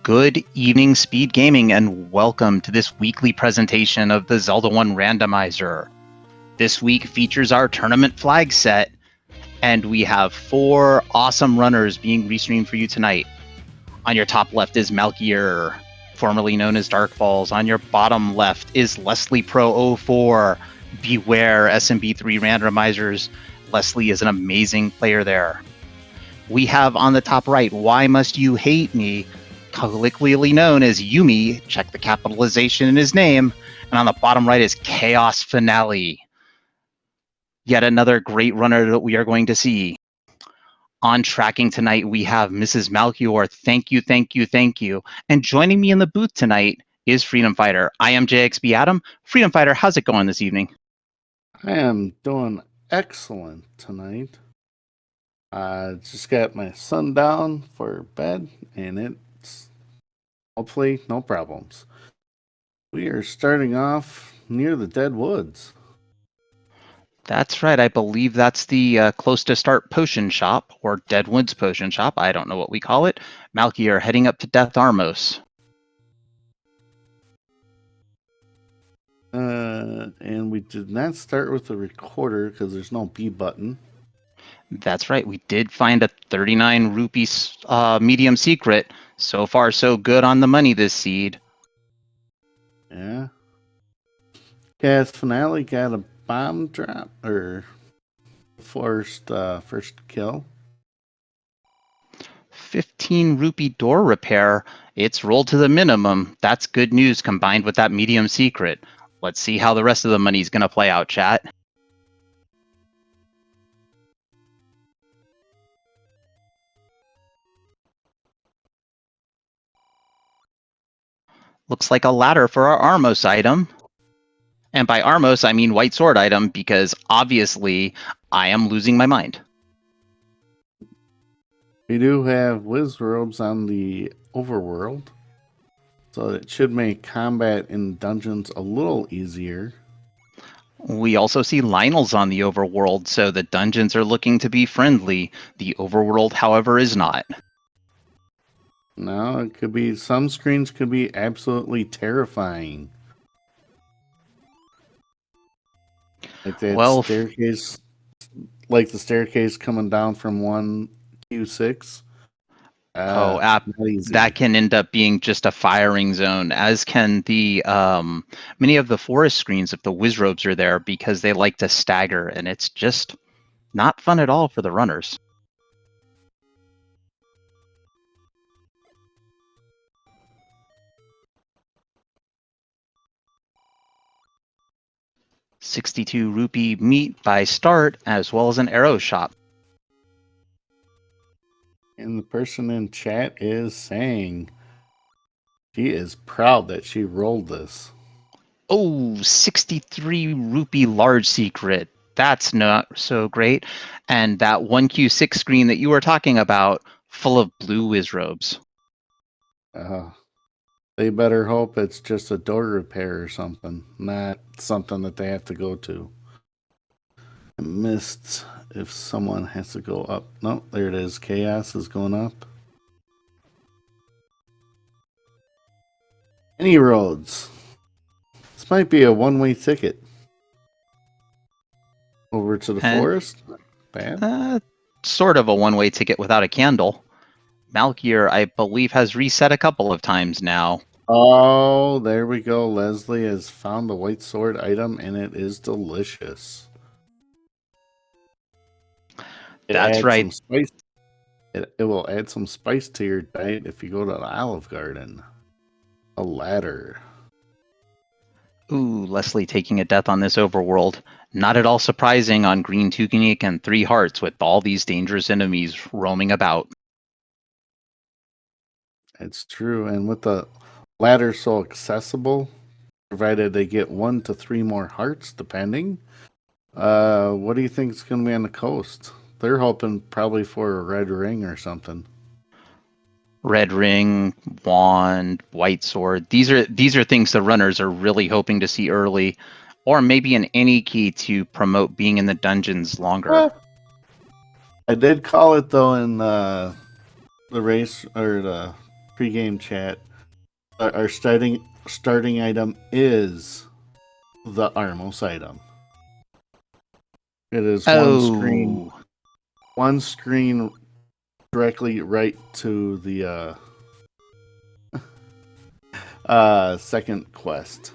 Good evening, Speed Gaming, and welcome to this weekly presentation of the Zelda 1 Randomizer. This week features our tournament flag set, and we have 4 awesome runners being restreamed for you tonight. On your top left is Malkier, formerly known as Dark Falls. On your bottom left is Leslie Pro 04. Beware SMB3 randomizers. Leslie is an amazing player there. We have on the top right, Why Must You Hate Me? Colloquially known as Yumi, check the capitalization in his name, and on the bottom right is Chaos Finale. Yet another great runner that we are going to see. On tracking tonight, we have Mrs. Malchior. Thank you, thank you, thank you. And joining me in the booth tonight is Freedom Fighter. I am JXB Adam. Freedom Fighter, how's it going this evening? I am doing excellent tonight. I just got my son down for bed, and it's hopefully no problems. We are starting off near the Dead Woods. That's right. I believe that's the close to start potion shop, or Deadwood's potion shop. I don't know what we call it. Malkier heading up to Death Armos. And we did not start with the recorder because there's no B button. That's right. We did find a 39 rupee medium secret. So far, so good on the money this seed. Yeah. Chaos Finale got a bomb drop, or first kill. 15 rupee door repair. It's rolled to the minimum. That's good news combined with that medium secret. Let's see how the rest of the money's going to play out, chat. Looks like a ladder for our Armos item. And by Armos, I mean white sword item, because obviously I am losing my mind. We do have Wizrobes on the overworld, so it should make combat in dungeons a little easier. We also see Lionel's on the overworld, so the dungeons are looking to be friendly. The overworld, however, is not. No, it could be, some screens could be absolutely terrifying. Like that staircase, like the staircase coming down from 1Q6. That can end up being just a firing zone, as can the many of the forest screens if the Wizrobes are there, because they like to stagger, and it's just not fun at all for the runners. $62 rupee meat by start, as well as an arrow shop. And the person in chat is saying she is proud that she rolled this. Oh, 63 rupee large secret. That's not so great. And that 1Q6 screen that you were talking about, full of blue Wizrobes. They better hope it's just a door repair or something, not something that they have to go to. I missed if someone has to go up. No, there it is. Chaos is going up. Any roads. This might be a one-way ticket. Over to the forest? Bad? Sort of a one-way ticket without a candle. Malkier, I believe, has reset a couple of times now. Oh, there we go. Leslie has found the white sword item, and it is delicious. That's right. It will add some spice to your diet if you go to the Olive Garden. A ladder. Ooh, Leslie taking a death on this overworld. Not at all surprising on green Tunic and 3 hearts with all these dangerous enemies roaming about. It's true, and with the ladder so accessible, provided they get 1 to 3 more hearts, depending. What do you think is going to be on the coast? They're hoping probably for a red ring or something. Red ring, wand, white sword. These are things the runners are really hoping to see early, or maybe an any key to promote being in the dungeons longer. I did call it though in the race or the pre-game chat, our starting item is the Armos item. It is Oh, one screen directly right to the second quest.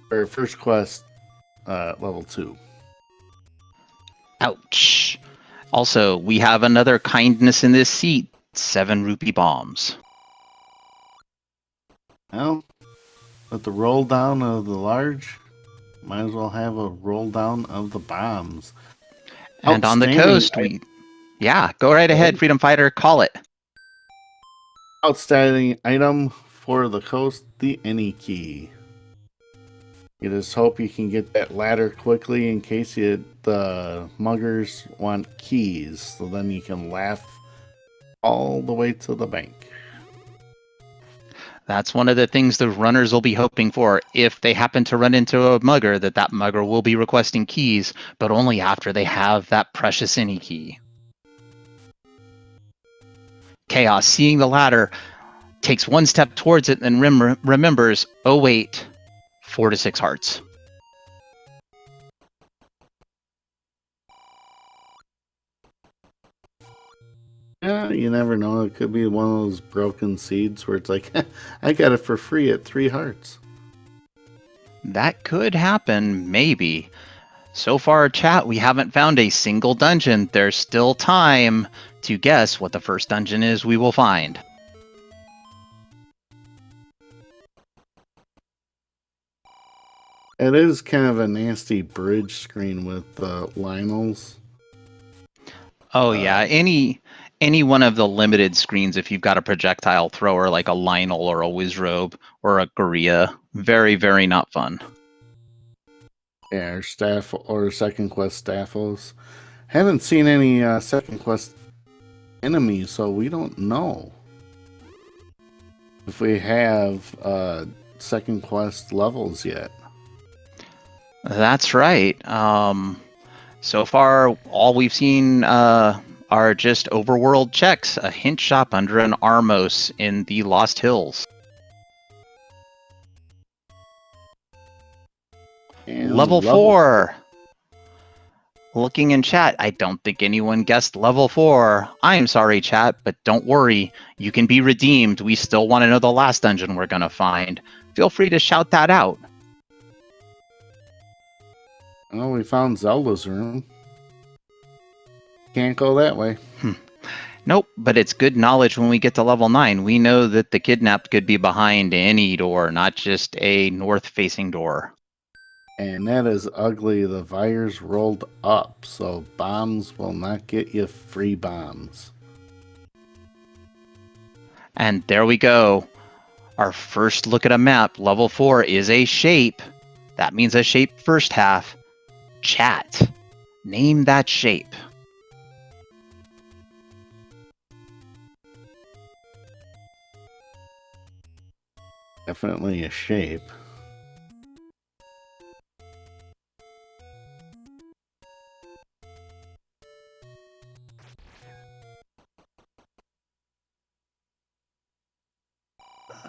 Or first quest, level 2. ouch. Also, we have another kindness in this seat. 7 rupee bombs. Well, with the roll down of the large, might as well have a roll down of the bombs. And on the coast, yeah, go right ahead, Freedom Fighter, call it. Outstanding item for the coast, the Any key. You just hope you can get that ladder quickly in case the muggers want keys, so then you can laugh all the way to the bank. That's one of the things the runners will be hoping for. If they happen to run into a mugger, that mugger will be requesting keys, but only after they have that precious Any key. Chaos, seeing the ladder, takes one step towards it and remembers, oh wait, 4 to 6 hearts. Yeah, you never know. It could be one of those broken seeds where it's like, I got it for free at 3 hearts. That could happen, maybe. So far, chat, we haven't found a single dungeon. There's still time to guess what the first dungeon is we will find. It is kind of a nasty bridge screen with Lionels. Oh yeah, any one of the limited screens, if you've got a projectile thrower like a Lionel or a Wizrobe or a Gorilla, very, very not fun. Yeah, or second quest staffos. Haven't seen any second quest enemies, so we don't know if we have second quest levels yet. That's right. So far, all we've seen are just overworld checks, a hint shop under an Armos in the Lost Hills. And Level 4. Looking in chat, I don't think anyone guessed level 4. I am sorry, chat, but don't worry. You can be redeemed. We still want to know the last dungeon we're going to find. Feel free to shout that out. Oh, we found Zelda's room. Can't go that way. Nope, but it's good knowledge when we get to level 9. We know that the kidnapped could be behind any door, not just a north-facing door. And that is ugly. The wires rolled up, so bombs will not get you free bombs. And there we go. Our first look at a map, level 4, is a shape. That means a shape first half. Chat, name that shape. Definitely a shape.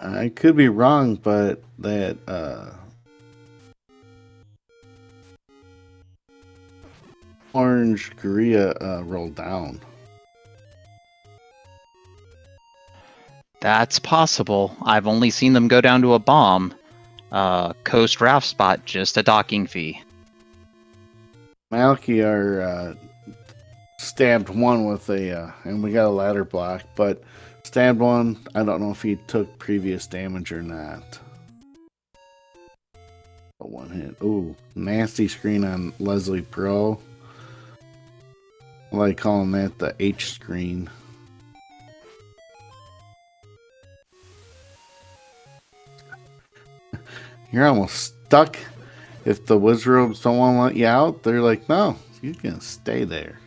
I could be wrong, but that orange Gorilla rolled down. That's possible. I've only seen them go down to a bomb. Coast raft spot, just a docking fee. Malky stabbed one with and we got a ladder block, but stabbed one, I don't know if he took previous damage or not. A one hit. Ooh, nasty screen on Leslie Pro. I like calling that the H screen. You're almost stuck. If the Wizrobes don't want to let you out, they're like, no, you can stay there.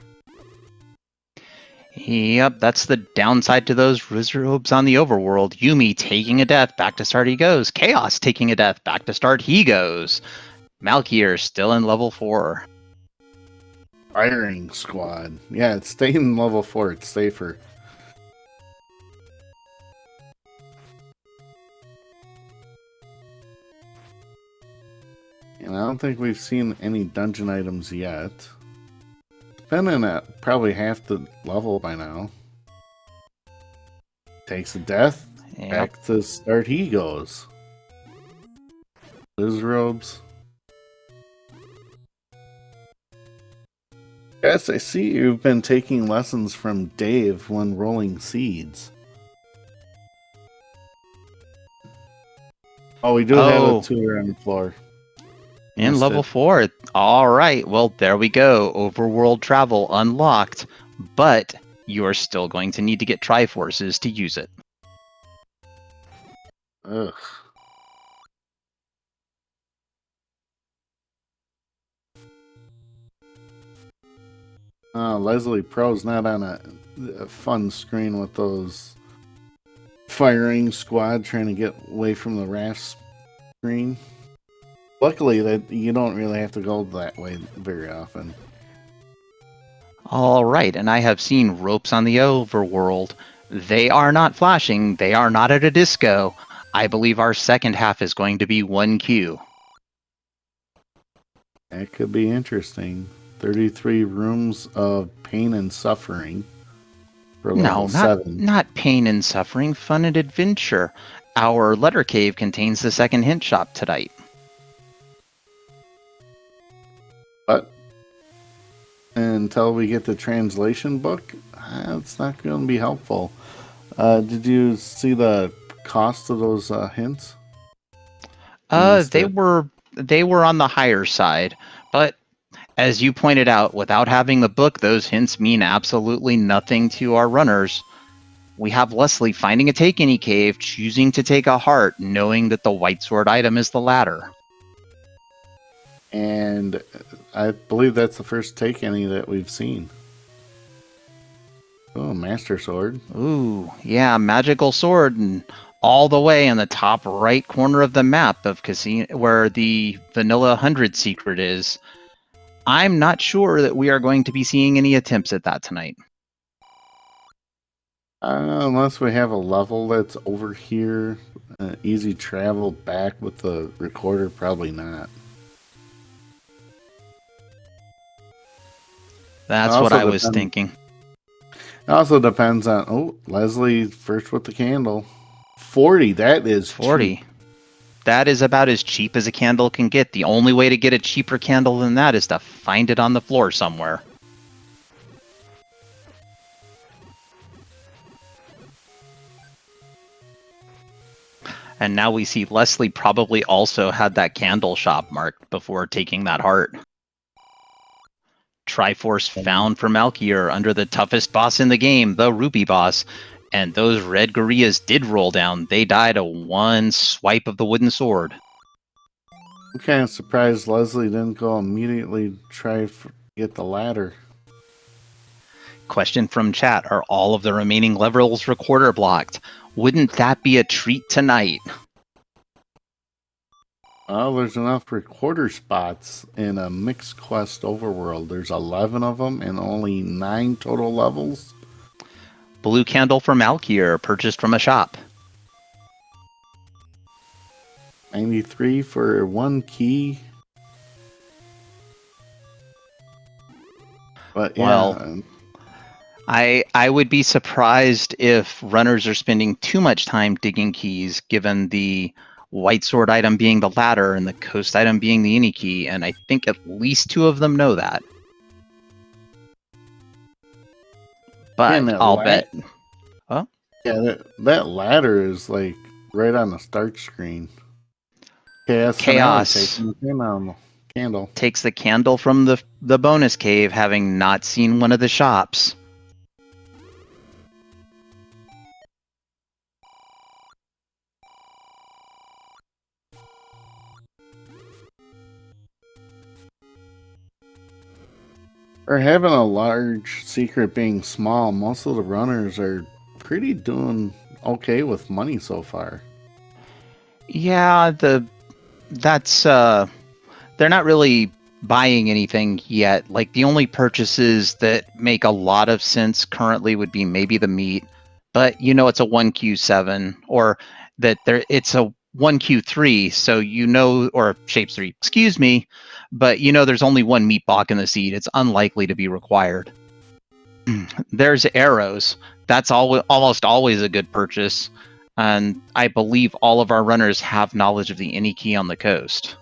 Yep, that's the downside to those Wizrobes on the overworld. Yumi taking a death, back to start he goes. Chaos taking a death, back to start he goes. Malkier still in level 4. Firing squad. Yeah, it's staying in level 4. It's safer. And I don't think we've seen any dungeon items yet. Depending at probably half the level by now. Takes a death. Yep. Back to start he goes. Liz robes. Yes, I see you've been taking lessons from Dave when rolling seeds. Oh, we do have a tutor on the floor. In Missed level it. 4. All right. Well, there we go. Overworld travel unlocked, but you are still going to need to get Triforces to use it. Ugh. Leslie Pro's not on a fun screen with those firing squad trying to get away from the raft screen. Luckily, that you don't really have to go that way very often. All right, and I have seen ropes on the overworld. They are not flashing. They are not at a disco. I believe our second half is going to be 1Q. That could be interesting. 33 rooms of pain and suffering for level 7. Not pain and suffering, fun and adventure. Our letter cave contains the second hint shop tonight. But until we get the translation book, it's not going to be helpful. Did you see the cost of those hints? They were on the higher side, but as you pointed out, without having the book, those hints mean absolutely nothing to our runners. We have Leslie finding a take any cave, choosing to take a heart, knowing that the white sword item is the ladder. And I believe that's the first take any that we've seen. Oh, Master Sword. Ooh, yeah, magical sword, and all the way in the top right corner of the map of Casino, where the Vanilla 100 secret is. I'm not sure that we are going to be seeing any attempts at that tonight. Unless we have a level that's over here. Easy travel back with the recorder, probably not. That's what I was thinking. It also depends on... Oh, Leslie first with the candle. 40, that is 40. Cheap. That is about as cheap as a candle can get. The only way to get a cheaper candle than that is to find it on the floor somewhere. And now we see Leslie probably also had that candle shop marked before taking that heart. Triforce found for Malkier under the toughest boss in the game, the Rupee boss. And those red gorillas did roll down. They died a one swipe of the wooden sword. I'm kind of surprised Leslie didn't go immediately try to get the ladder. Question from chat, are all of the remaining levels recorder blocked? Wouldn't that be a treat tonight? Oh, there's enough recorder spots in a mixed quest overworld. There's 11 of them and only 9 total levels. Blue candle for Malkier, purchased from a shop. 93 for 1 key. But yeah, well, I would be surprised if runners are spending too much time digging keys, given the white sword item being the ladder and the coast item being the any key, and I think at least 2 of them know that. But I'll bet. Huh? Yeah, that ladder is like right on the start screen. Chaos. Taking the candle. Takes the candle from the bonus cave, having not seen one of the shops. Or having a large secret being small, most of the runners are pretty doing okay with money so far. Yeah, that's they're not really buying anything yet. Like the only purchases that make a lot of sense currently would be maybe the meat, but you know it's a 1Q7, or that it's a 1Q3, so or Shapes 3, excuse me, but there's only one meat balk in the seed. It's unlikely to be required. There's arrows. That's almost always a good purchase, and I believe all of our runners have knowledge of the any key on the coast.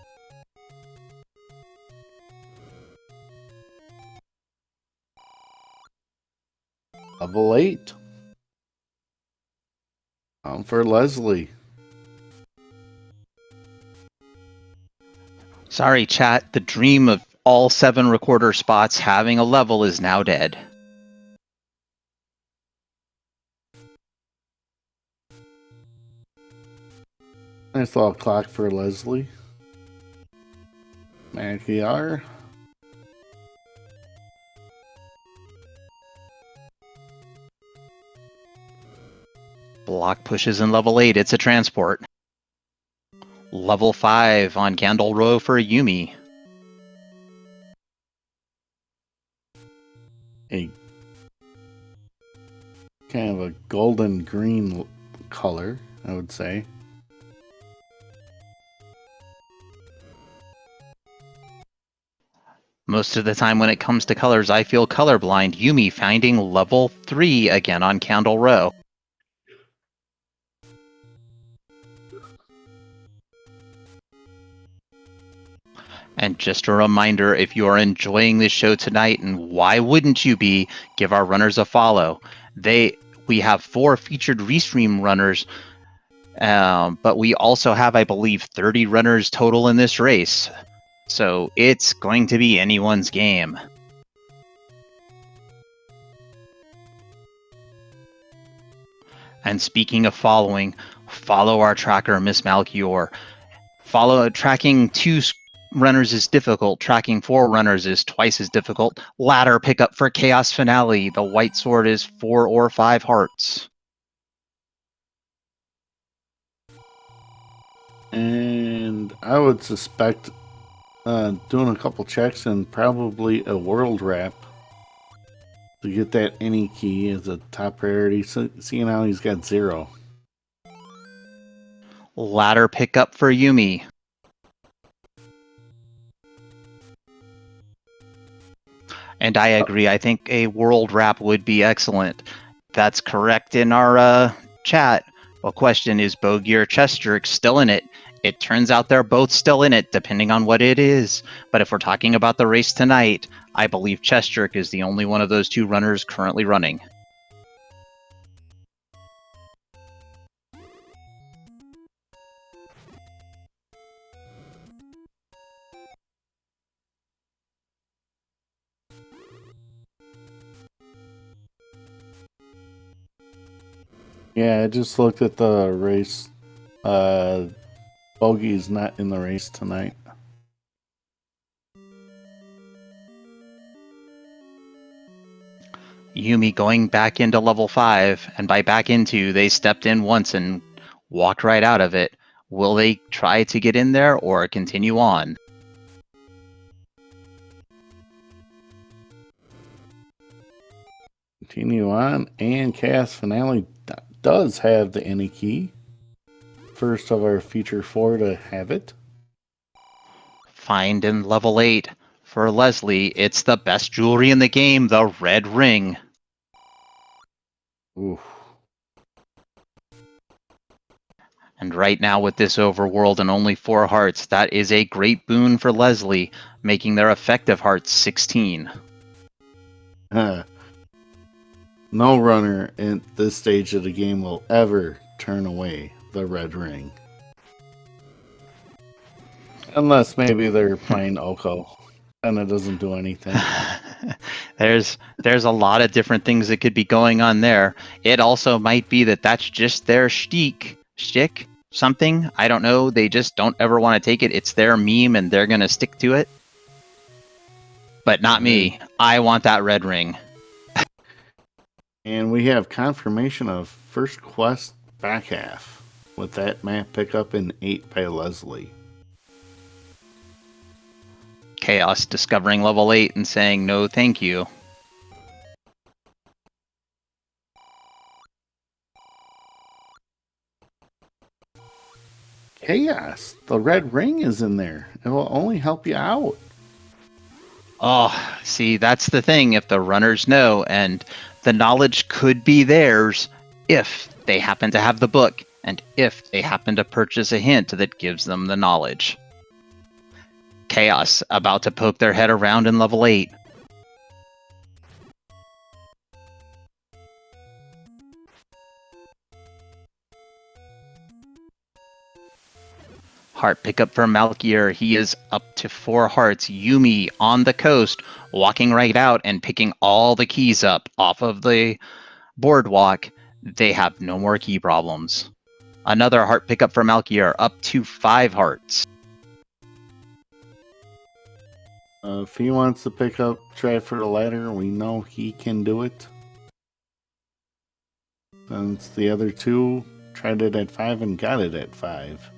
Level 8. For Leslie. Sorry, chat. The dream of all 7 recorder spots having a level is now dead. Nice little clock for Leslie. Maciar. Block pushes in level 8. It's a transport. Level 5 on Candle Row for Yumi. A kind of a golden green color, I would say. Most of the time when it comes to colors, I feel colorblind. Yumi finding level 3 again on Candle Row. And just a reminder, if you are enjoying this show tonight, and why wouldn't you be, give our runners a follow. We have 4 featured restream runners, but we also have, I believe, 30 runners total in this race. So it's going to be anyone's game. And speaking of following, follow our tracker, Miss Malchior. Tracking 2 runners is difficult. Tracking 4 runners is twice as difficult. Ladder pickup for Chaos Finale. The white sword is 4 or 5 hearts. And I would suspect doing a couple checks and probably a world wrap to get that any key is a top priority. So, seeing how he's got 0. Ladder pickup for Yumi. And I agree. I think a world wrap would be excellent. That's correct in our chat. Well, question is Bogey or Chesterk still in it? It turns out they're both still in it, depending on what it is. But if we're talking about the race tonight, I believe Chesterk is the only one of those 2 runners currently running. Yeah, I just looked at the race. Bogey's not in the race tonight. Yumi going back into level 5, and by back into, they stepped in once and walked right out of it. Will they try to get in there or continue on? Continue on, and Chaos Finale does have the any key. First of our feature 4 to have it. Find in level 8. For Leslie, it's the best jewelry in the game, the red ring. Oof. And right now with this overworld and only 4 hearts, that is a great boon for Leslie, making their effective hearts 16. No runner at this stage of the game will ever turn away the red ring. Unless maybe they're playing Oko, and it doesn't do anything. There's a lot of different things that could be going on there. It also might be that that's just their shtick, something. I don't know. They just don't ever want to take it. It's their meme, and they're gonna stick to it. But not me. I want that red ring. And we have confirmation of first quest back half with that map pickup in 8 by Leslie. Chaos discovering level 8 and saying no thank you. Chaos. The red ring is in there. It will only help you out. Oh, see, that's the thing. If the runners know, and the knowledge could be theirs if they happen to have the book, and if they happen to purchase a hint that gives them the knowledge. Chaos, about to poke their head around in level 8. Heart pickup for Malkier. He is up to 4 hearts. Yumi on the coast, walking right out and picking all the keys up off of the boardwalk. They have no more key problems. Another heart pickup for Malkier, up to 5 hearts. If he wants to pick up try for the ladder, we know he can do it. Since the other two tried it at 5 and got it at 5.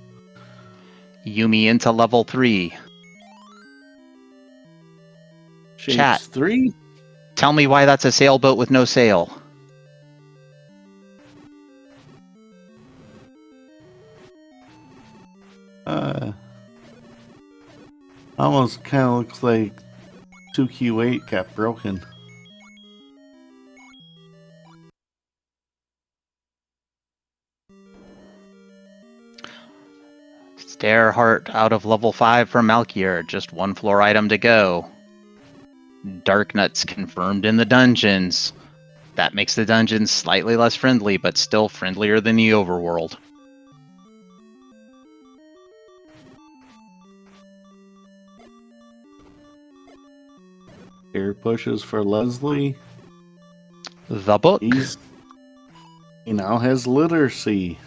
Yumi into level 3. Shapes Chat. 3? Tell me why that's a sailboat with no sail. Almost kind of looks like 2Q8 got broken. Stare heart out of level 5 for Malkier. Just 1 floor item to go. Dark Nuts confirmed in the dungeons. That makes the dungeons slightly less friendly, but still friendlier than the overworld. Air pushes for Leslie. The book. He now has literacy.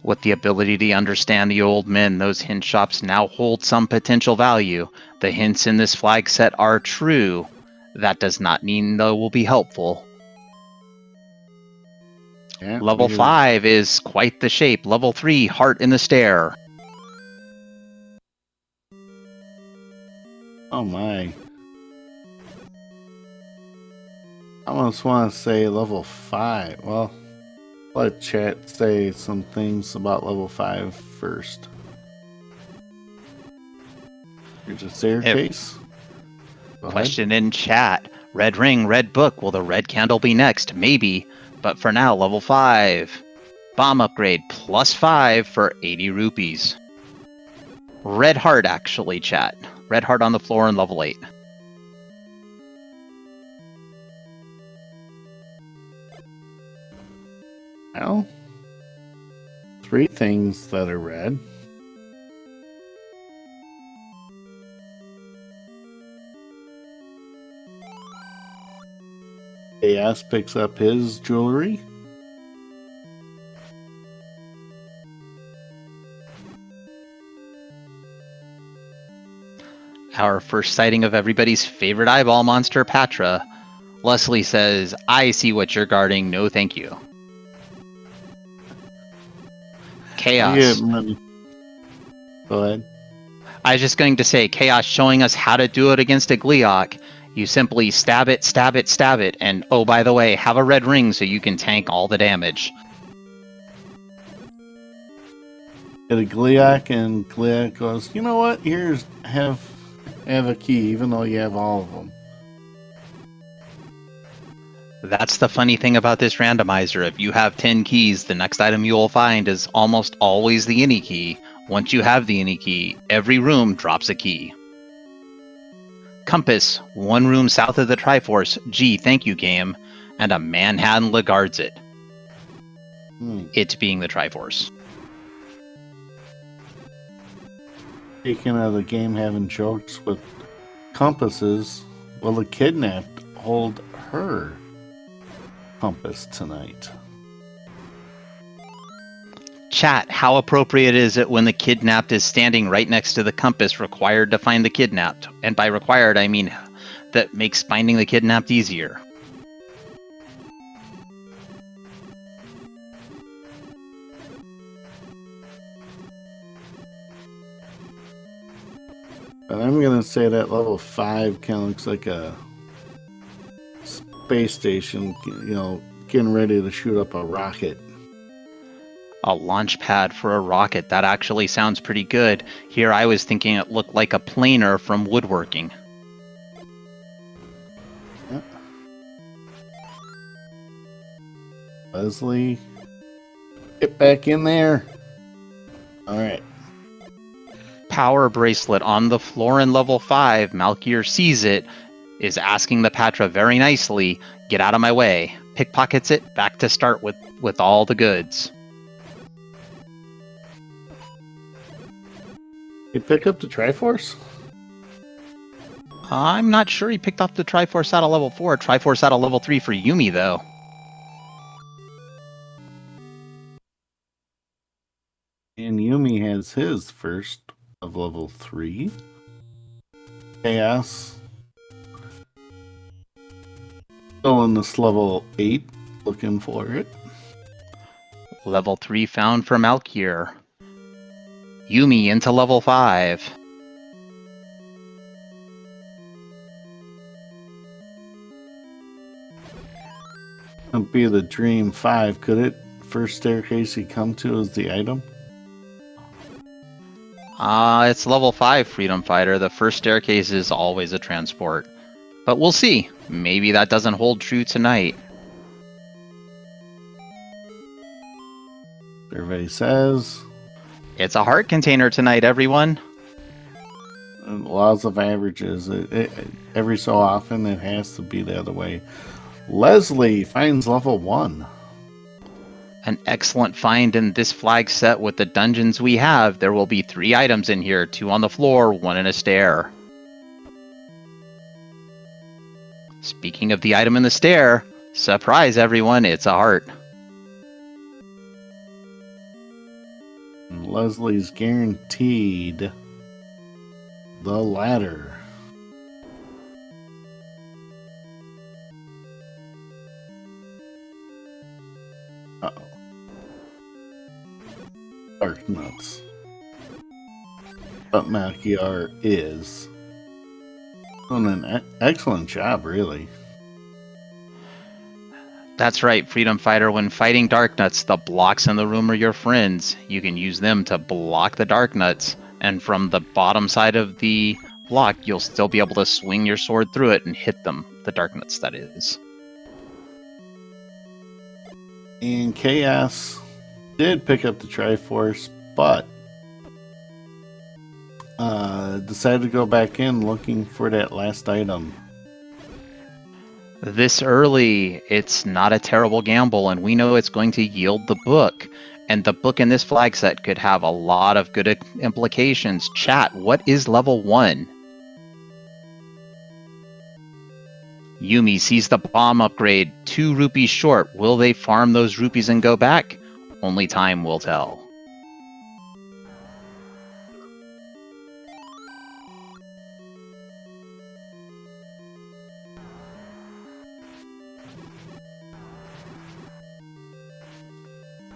With the ability to understand the old men, those hint shops now hold some potential value. The hints in this flag set are true. That does not mean they will be helpful. Yeah, Level 5 is quite the shape. Level 3, heart in the stare. Oh my. I almost want to say level 5. Well, let chat say some things about level 5 first. Here's a staircase. Question in chat. Red ring, red book. Will the red candle be next? Maybe. But for now, level 5. Bomb upgrade, plus 5 for 80 rupees. Red heart, actually, chat. Red heart on the floor in level 8. Well, 3 things that are red. Chaos picks up his jewelry. Our first sighting of everybody's favorite eyeball monster, Patra. Leslie says, I see what you're guarding. No, thank you. Chaos. Go ahead. I was just going to say, Chaos showing us how to do it against a Gleeok. You simply stab it, stab it, stab it, and oh, by the way, have a red ring so you can tank all the damage. Get a Gleeok, and Gleeok goes, you know what? Here's, have a key, even though you have all of them. That's the funny thing about this randomizer. If you have 10 keys, the next item you will find is almost always the any key. Once you have the any key, every room drops a key. Compass, 1 room south of the Triforce. Gee, thank you, game. And a Manhattan guards it. It being the Triforce. Speaking of the game having jokes with compasses, will the kidnapped hold her compass tonight? Chat, how appropriate is it when the kidnapped is standing right next to the compass required to find the kidnapped? And by required, I mean that makes finding the kidnapped easier. But I'm gonna say that level 5 kind of looks like a space station, you know, getting ready to shoot up a rocket. A launch pad for a rocket. That actually sounds pretty good. Here I was thinking it looked like a planer from woodworking. Yep. Leslie, get back in there. All right. Power bracelet on the floor in level 5. Malkier sees it, is asking the Patra very nicely, get out of my way. Pickpockets it back to start with all the goods. You pick up the Triforce? I'm not sure he picked up the Triforce out of level 4. Triforce out of level 3 for Yumi, though. And Yumi has his first of level 3. Chaos. Still on this level 8, looking for it. Level 3 found for Malkier. Yumi into level 5. It'd be the Dream 5, could it? First staircase you come to is the item? It's level 5 Freedom Fighter. The first staircase is always a transport. But we'll see. Maybe that doesn't hold true tonight. Survey says... It's a heart container tonight, everyone. Laws of averages. Every so often it has to be the other way. Leslie finds level 1. An excellent find in this flag set with the dungeons we have. There will be 3 items in here, 2 on the floor, 1 in a stair. Speaking of the item in the stair, surprise everyone, it's a heart. Leslie's guaranteed the ladder. Uh-oh. Dark nuts. But Malkier is doing an excellent job, really. That's right, Freedom Fighter. When fighting Darknuts, the blocks in the room are your friends. You can use them to block the Darknuts, and from the bottom side of the block, you'll still be able to swing your sword through it and hit them. The Darknuts, that is. And Chaos did pick up the Triforce, but decided to go back in looking for that last item. This early, it's not a terrible gamble, and we know it's going to yield the book. And the book in this flag set could have a lot of good implications. Chat, what is level 1? Yumi sees the bomb upgrade, 2 rupees short. Will they farm those rupees and go back? Only time will tell.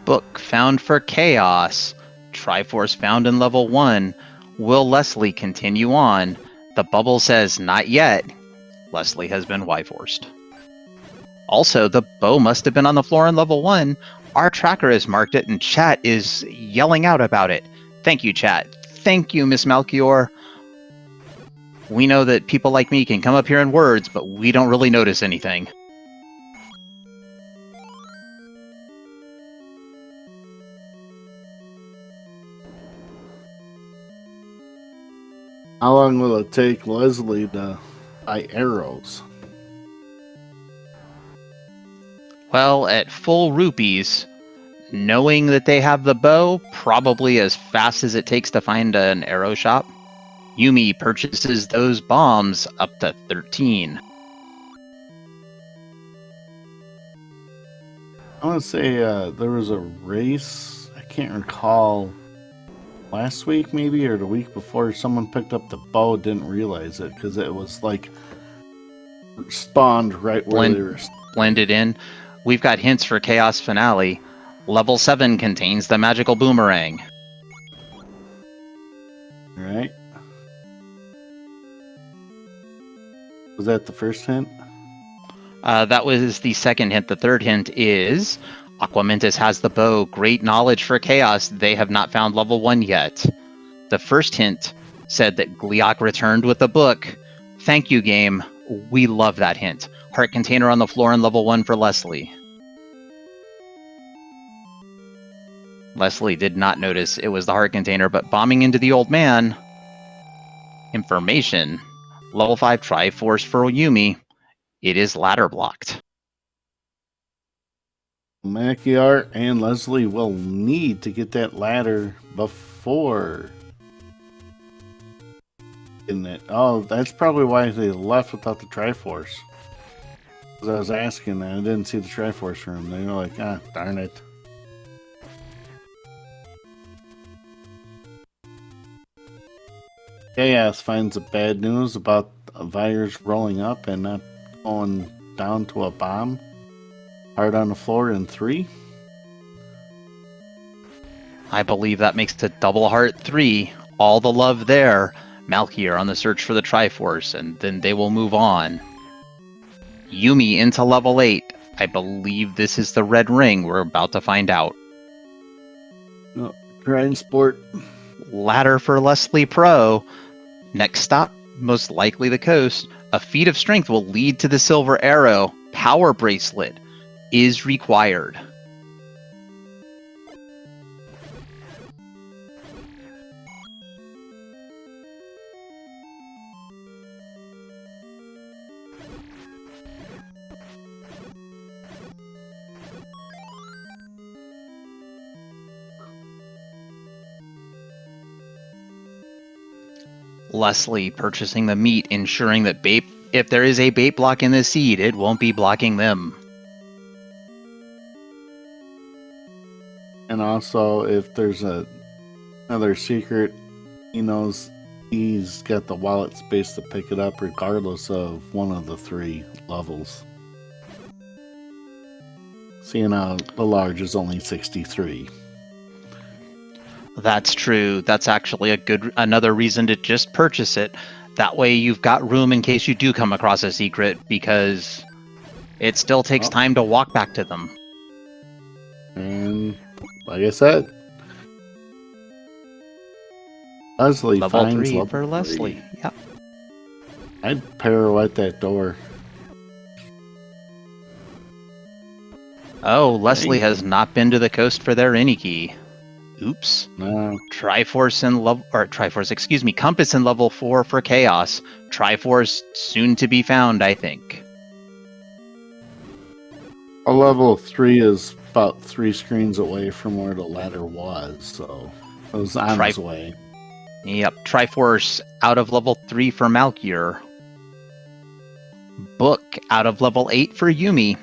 Book found for Chaos. Triforce found in level 1. Will Leslie continue on? The bubble says not yet. Leslie has been Y-forced. Also, the bow must have been on the floor in level 1. Our tracker has marked it, and chat is yelling out about it. Thank you, chat. Thank you, Miss Malchior. We know that people like me can come up here in words, but we don't really notice anything. How long will it take Leslie to buy arrows? Well, at full rupees, knowing that they have the bow, probably as fast as it takes to find an arrow shop. Yumi purchases those bombs up to 13. I want to say there was a race, I can't recall, last week maybe, or the week before, someone picked up the bow, didn't realize it, because it was like spawned right where they were. Blended in. We've got hints for Chaos Finale. Level 7 contains the magical boomerang. Alright. Was that the first hint? That was the second hint. The third hint is Aquamentus has the bow. Great knowledge for Chaos. They have not found level 1 yet. The first hint said that Gliok returned with the book. Thank you, game. We love that hint. Heart container on the floor in level 1 for Leslie. Leslie did not notice it was the heart container, but bombing into the old man. Information. Level 5 Triforce for Yumi. It is ladder blocked. Maciar and Leslie will need to get that ladder before in it. Oh, that's probably why they left without the Triforce. Because I was asking and I didn't see the Triforce room. They were like, ah, darn it. Chaos finds the bad news about a virus rolling up and not going down to a bomb. Hard on the floor in 3. I believe that makes it double heart 3. All the love there. Malkier on the search for the Triforce, and then they will move on. Yumi into level 8. I believe this is the red ring. We're about to find out. No, transport. Ladder for Leslie Pro. Next stop, most likely the coast. A feat of strength will lead to the silver arrow. Power bracelet is required. Leslie purchasing the meat, ensuring that if there is a bait block in the seed, it won't be blocking them. And also, if there's another secret, he knows he's got the wallet space to pick it up regardless of one of the 3 levels. Seeing how the large is only 63. That's true. That's actually another reason to just purchase it. That way you've got room in case you do come across a secret, because it still takes time to walk back to them. And like I said, Leslie level finds 3 level for 3. Leslie. Yep. I'd pirouette that door. Oh, Leslie has not been to the coast for their Iniki. Oops. No. Compass in level 4 for Chaos. Triforce soon to be found, I think. A level 3 is about 3 screens away from where the ladder was, so it was on its way. Yep, Triforce out of level 3 for Malkier. Book out of level 8 for Yumi.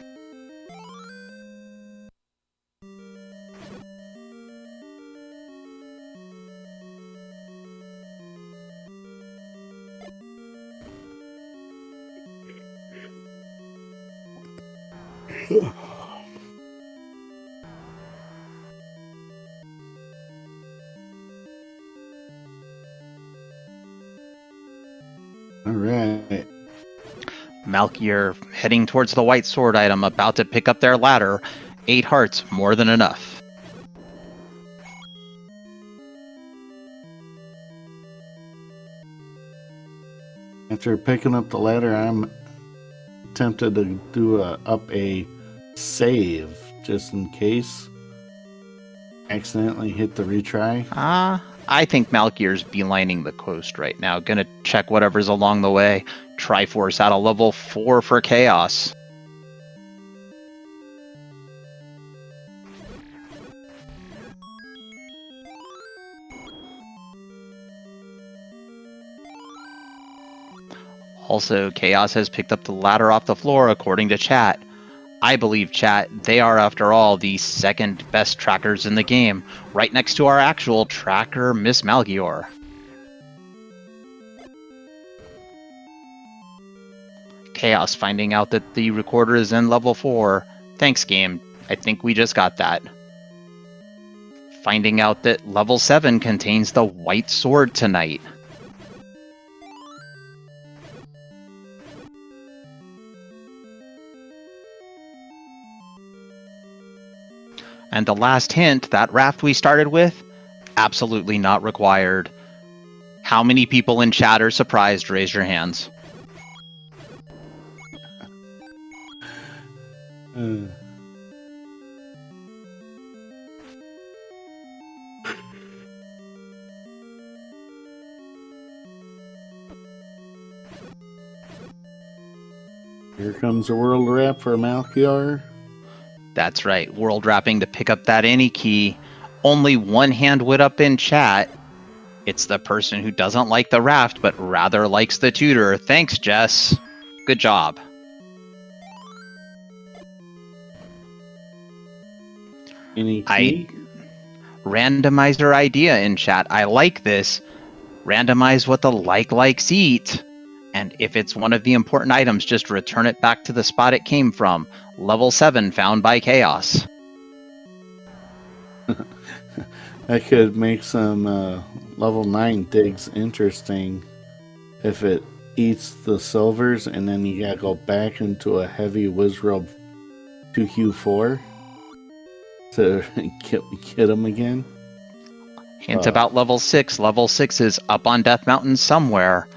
All right. Malkier heading towards the white sword item, about to pick up their ladder. 8 hearts, more than enough. After picking up the ladder, I'm tempted to do a save just in case. Accidentally hit the retry. I think Malkier's beelining the coast right now. Gonna check whatever's along the way. Triforce out of level 4 for Chaos. Also, Chaos has picked up the ladder off the floor, according to chat. I believe, chat, they are, after all, the second best trackers in the game, right next to our actual tracker, Miss Malgior. Chaos finding out that the recorder is in level 4. Thanks, game. I think we just got that. Finding out that level 7 contains the white sword tonight. And the last hint, that raft we started with, absolutely not required. How many people in chat are surprised? Raise your hands. Here comes a world wrap for Malchior. That's right, world wrapping to pick up that any key. Only one hand went up in chat. It's the person who doesn't like the raft, but rather likes the tutor. Thanks, Jess. Good job. Any key? Randomizer idea in chat. I like this. Randomize what the likes eat. And if it's one of the important items, just return it back to the spot it came from. Level 7 found by Chaos. That could make some level 9 digs interesting if it eats the silvers and then you gotta go back into a heavy Wizrobe 2Q4 to get them again. Hint about level 6. Level 6 is up on Death Mountain somewhere.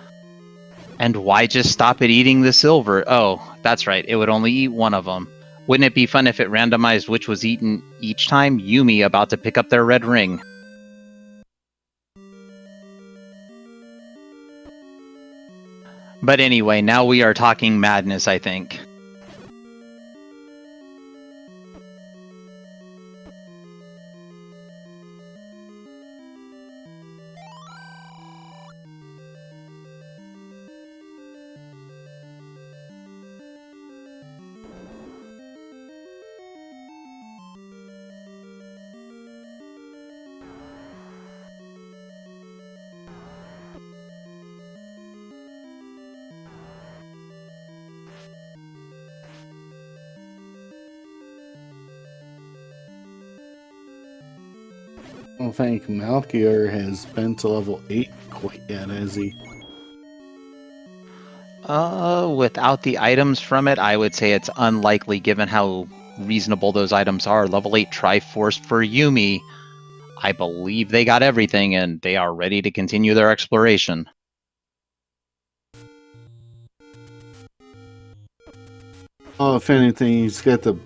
And why just stop at eating the silver? Oh, that's right. It would only eat one of them. Wouldn't it be fun if it randomized which was eaten each time? Yumi about to pick up their red ring. But anyway, now we are talking madness, I think. I don't think Malchior has been to level 8 quite yet, has he? Without the items from it, I would say it's unlikely given how reasonable those items are. Level 8 Triforce for Yumi. I believe they got everything and they are ready to continue their exploration. Oh, if anything, he's got the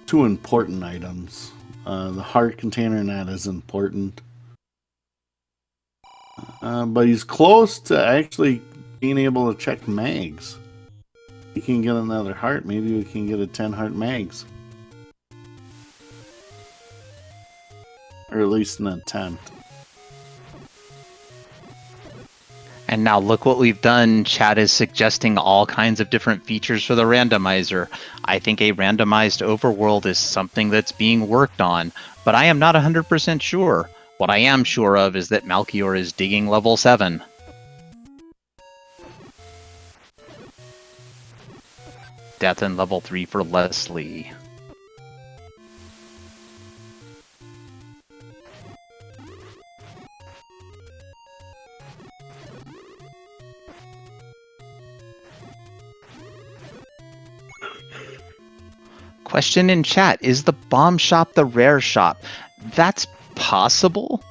2 important items. The heart container, not as important. But he's close to actually being able to check mags. He can get another heart. Maybe we can get a 10 heart mags. Or at least an attempt. And now look what we've done. Chat is suggesting all kinds of different features for the randomizer. I think a randomized overworld is something that's being worked on, but I am not 100% sure. What I am sure of is that Malchior is digging level 7. Death in level 3 for Leslie. Question in chat, is the bomb shop the rare shop? That's possible,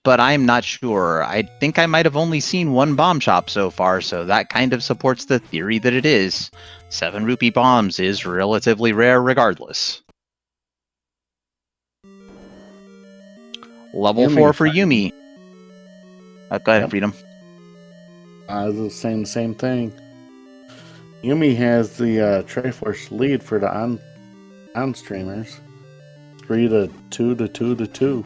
but I'm not sure. I think I might have only seen one bomb shop so far, so that kind of supports the theory that it is. 7 rupee bombs is relatively rare regardless. Level 4 for Yumi. Go ahead, Freedom. I was saying the same thing. Yumi has the Triforce lead for the on streamers. 3 to 2 to 2 to 2.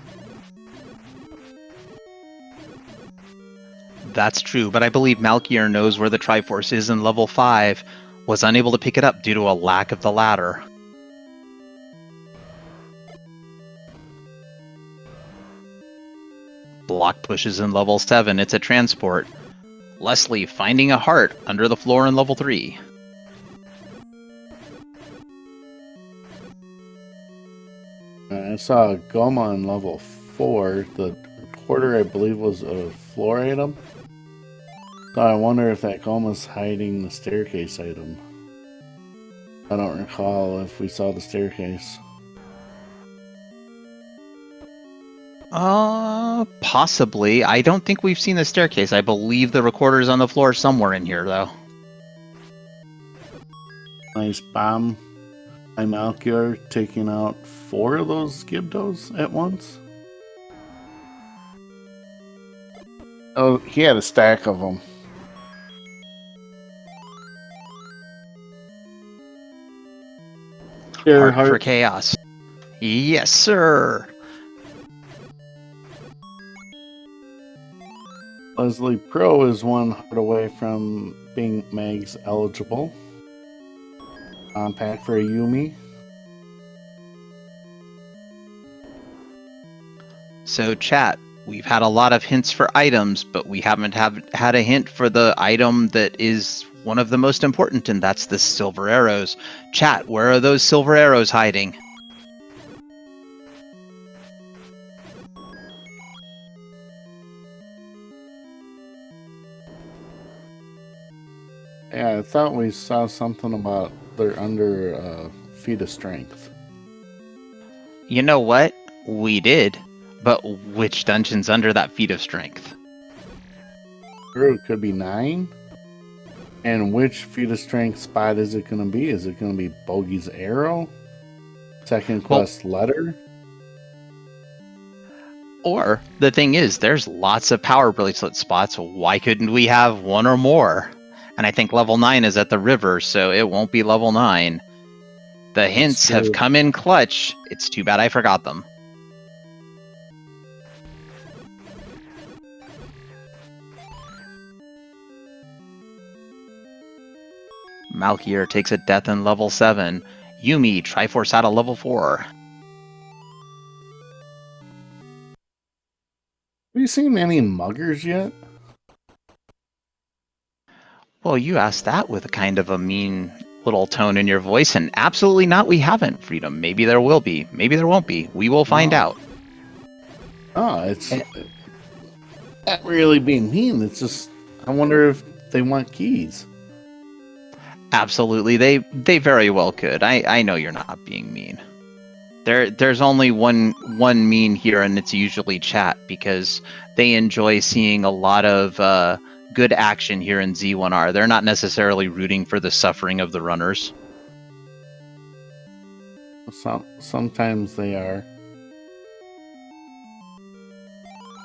That's true, but I believe Malchior knows where the Triforce is in level 5, was unable to pick it up due to a lack of the ladder. Block pushes in level 7, it's a transport. Leslie finding a heart under the floor in level 3. I saw a Goma in level 4. The recorder, I believe, was a floor item. So I wonder if that Goma's hiding the staircase item. I don't recall if we saw the staircase. Possibly. I don't think we've seen the staircase. I believe the recorder's on the floor somewhere in here, though. Nice bomb. I'm out here taking out 4 of those Gibdos at once. Oh, he had a stack of them. Heart for chaos. Yes, sir. Leslie Pro is 1 heart away from being Mags eligible. Pack for a Yumi. So, chat, we've had a lot of hints for items, but we haven't had a hint for the item that is one of the most important, and that's the silver arrows. Chat, where are those silver arrows hiding? Yeah, I thought we saw something about they're under feat of strength. You know what? We did. But which dungeon's under that feat of strength? Sure, it could be 9. And which feat of strength spot is it going to be? Is it going to be Bogey's Arrow? Second quest letter? Or, the thing is, there's lots of power bracelet spots. Why couldn't we have 1 or more? And I think level 9 is at the river, so it won't be level 9. The hints have come in clutch. It's too bad I forgot them. Malkier takes a death in level 7. Yumi, Triforce out of level 4. Have you seen any muggers yet? Well, you asked that with a kind of a mean little tone in your voice, and absolutely not, we haven't, Freedom. Maybe there will be. Maybe there won't be. We will find out. Oh, it's not really being mean. It's just, I wonder if they want keys. Absolutely, they very well could. I know you're not being mean. There's only one mean here, and it's usually chat, because they enjoy seeing a lot of good action here in Z1R. They're not necessarily rooting for the suffering of the runners. Sometimes they are.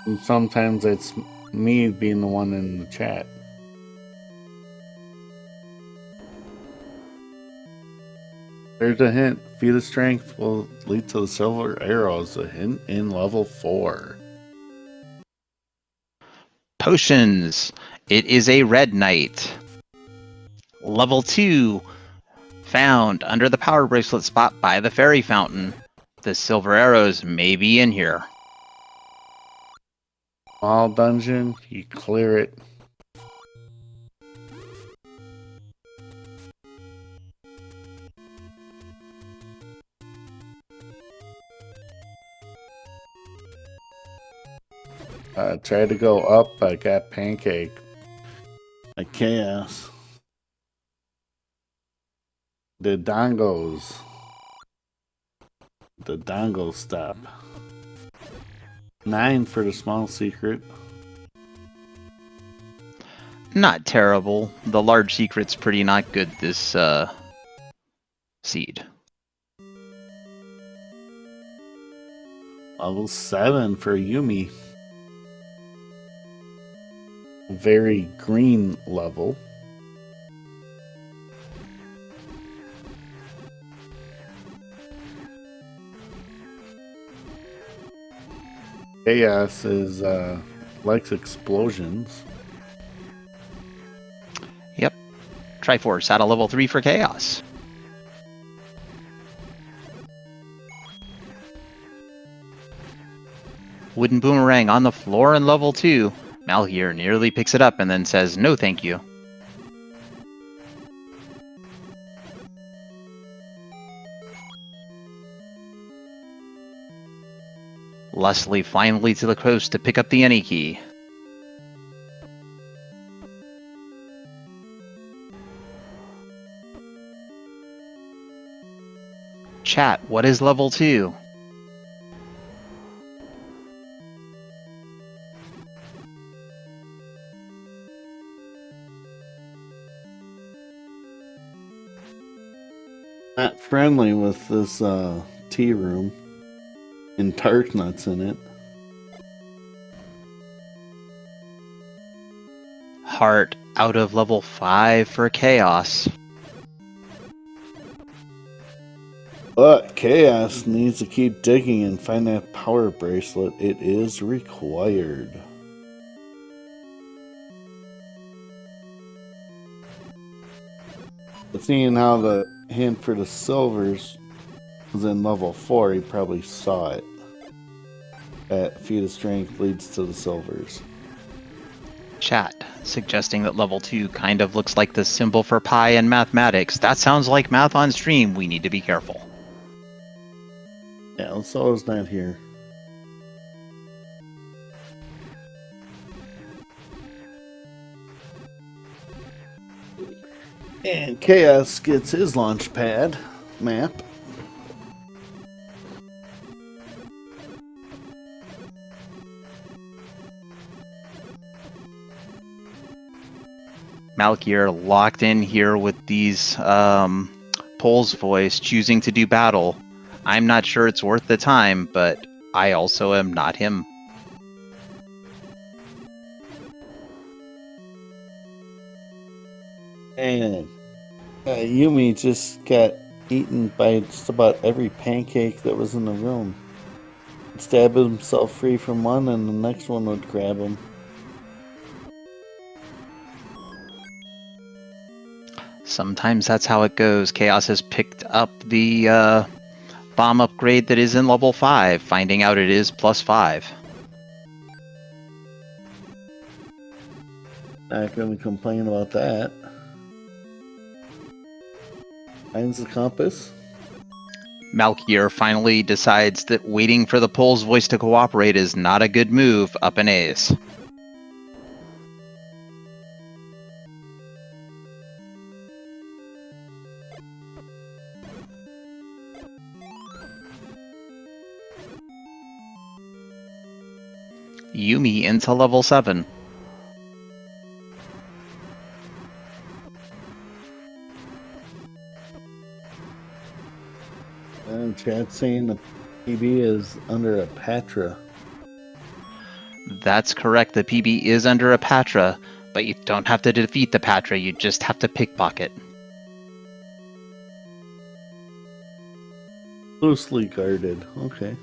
And sometimes it's me being the one in the chat. There's a hint. Feat of strength will lead to the silver arrows. A hint in level 4. Potions. It is a red knight. Level 2. Found under the power bracelet spot by the fairy fountain. The silver arrows may be in here. Small dungeon. You clear it. Tried to go up. I got pancake. Like chaos. The dongos. The dongo stop. 9 for the small secret. Not terrible. The large secret's pretty not good this seed. Level 7 for Yumi. Very green level. Chaos is likes explosions. Yep. Triforce out of level 3 for Chaos. Wooden boomerang on the floor in level 2. Malkier nearly picks it up and then says, no thank you. Leslie finally to the coast to pick up the any key. Chat, what is level 2? Not friendly with this tea room and tart nuts in it. Heart out of level 5 for Chaos. But Chaos needs to keep digging and find that power bracelet. It is required. But seeing how the hint for the silvers was in level 4, he probably saw it. That feat of strength leads to the silvers. Chat suggesting that level 2 kind of looks like the symbol for pi in mathematics. That sounds like math on stream. We need to be careful. Yeah, So's not here. And Chaos gets his launch pad map. Malkier locked in here with these Pole's voice, choosing to do battle. I'm not sure it's worth the time, but I also am not him. And Yumi just got eaten by just about every pancake that was in the room. He'd stab himself free from one, and the next one would grab him. Sometimes that's how it goes. Chaos has picked up the bomb upgrade that is in level 5, finding out it is +5. Not going to complain about that. Finds the compass. Malkier finally decides that waiting for the Pole's voice to cooperate is not a good move. Up an ace. Yumi into level 7. And chat saying the PB is under a Patra. That's correct. The PB is under a Patra, but you don't have to defeat the Patra. You just have to pickpocket. Loosely guarded. Okay.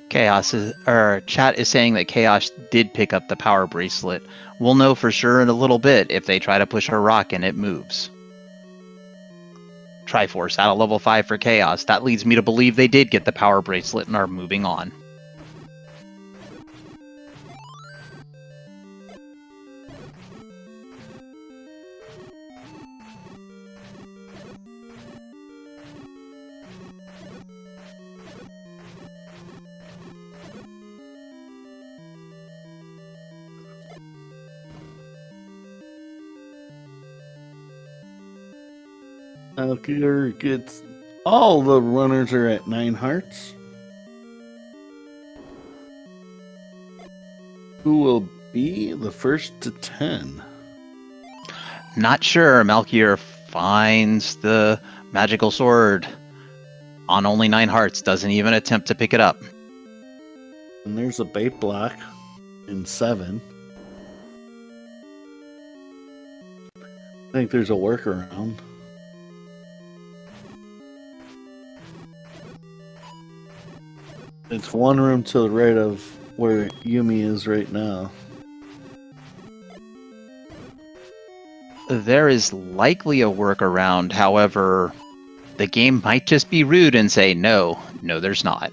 Chat is saying that Chaos did pick up the power bracelet. We'll know for sure in a little bit if they try to push a rock and it moves. Triforce out of level 5 for Chaos. That leads me to believe they did get the power bracelet and are moving on. Malkier gets all the runners are at 9 hearts. Who will be the first to 10? Not sure. Malkier finds the magical sword on only 9 hearts. Doesn't even attempt to pick it up. And there's a bait block in 7. I think there's a workaround. It's one room to the right of where Yumi is right now. There is likely a workaround, however, the game might just be rude and say, no, there's not.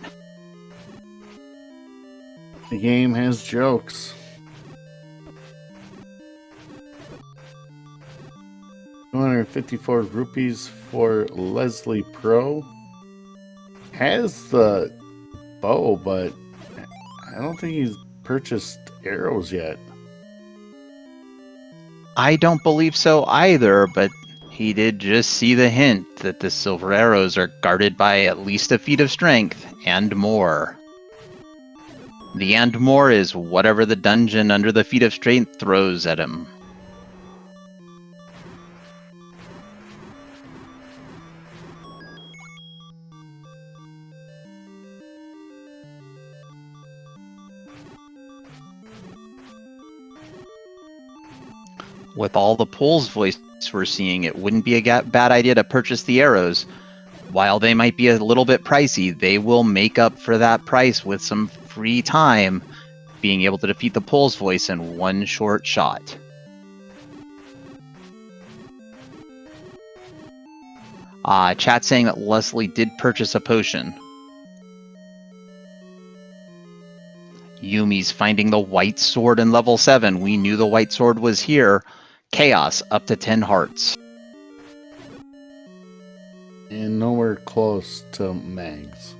The game has jokes. 254 rupees for Leslie Pro. Has the bow, but I don't think he's purchased arrows yet. I don't believe so either, but he did just see the hint that the silver arrows are guarded by at least a feat of strength and more. The and more is whatever the dungeon under the Feet of Strength throws at him. With all the Pole's voice we're seeing, it wouldn't be a bad idea to purchase the arrows. While they might be a little bit pricey, they will make up for that price with some free time, being able to defeat the Pole's voice in one short shot. Chat saying that Leslie did purchase a potion. Yumi's finding the white sword in level 7. We knew the white sword was here. Chaos up to 10 hearts. And nowhere close to Mags.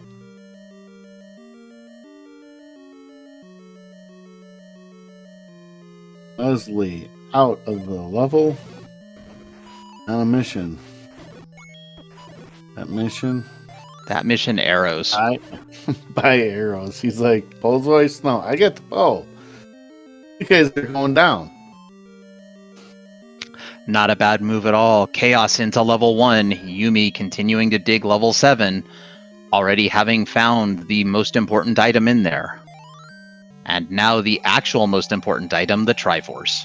Leslie out of the level. On a mission. That mission, arrows. Buy arrows. He's like, Pole's voice? No, I get the bow. You guys are going down. Not a bad move at all. Chaos into level 1. Yumi continuing to dig level 7. Already having found the most important item in there. And now the actual most important item, the Triforce.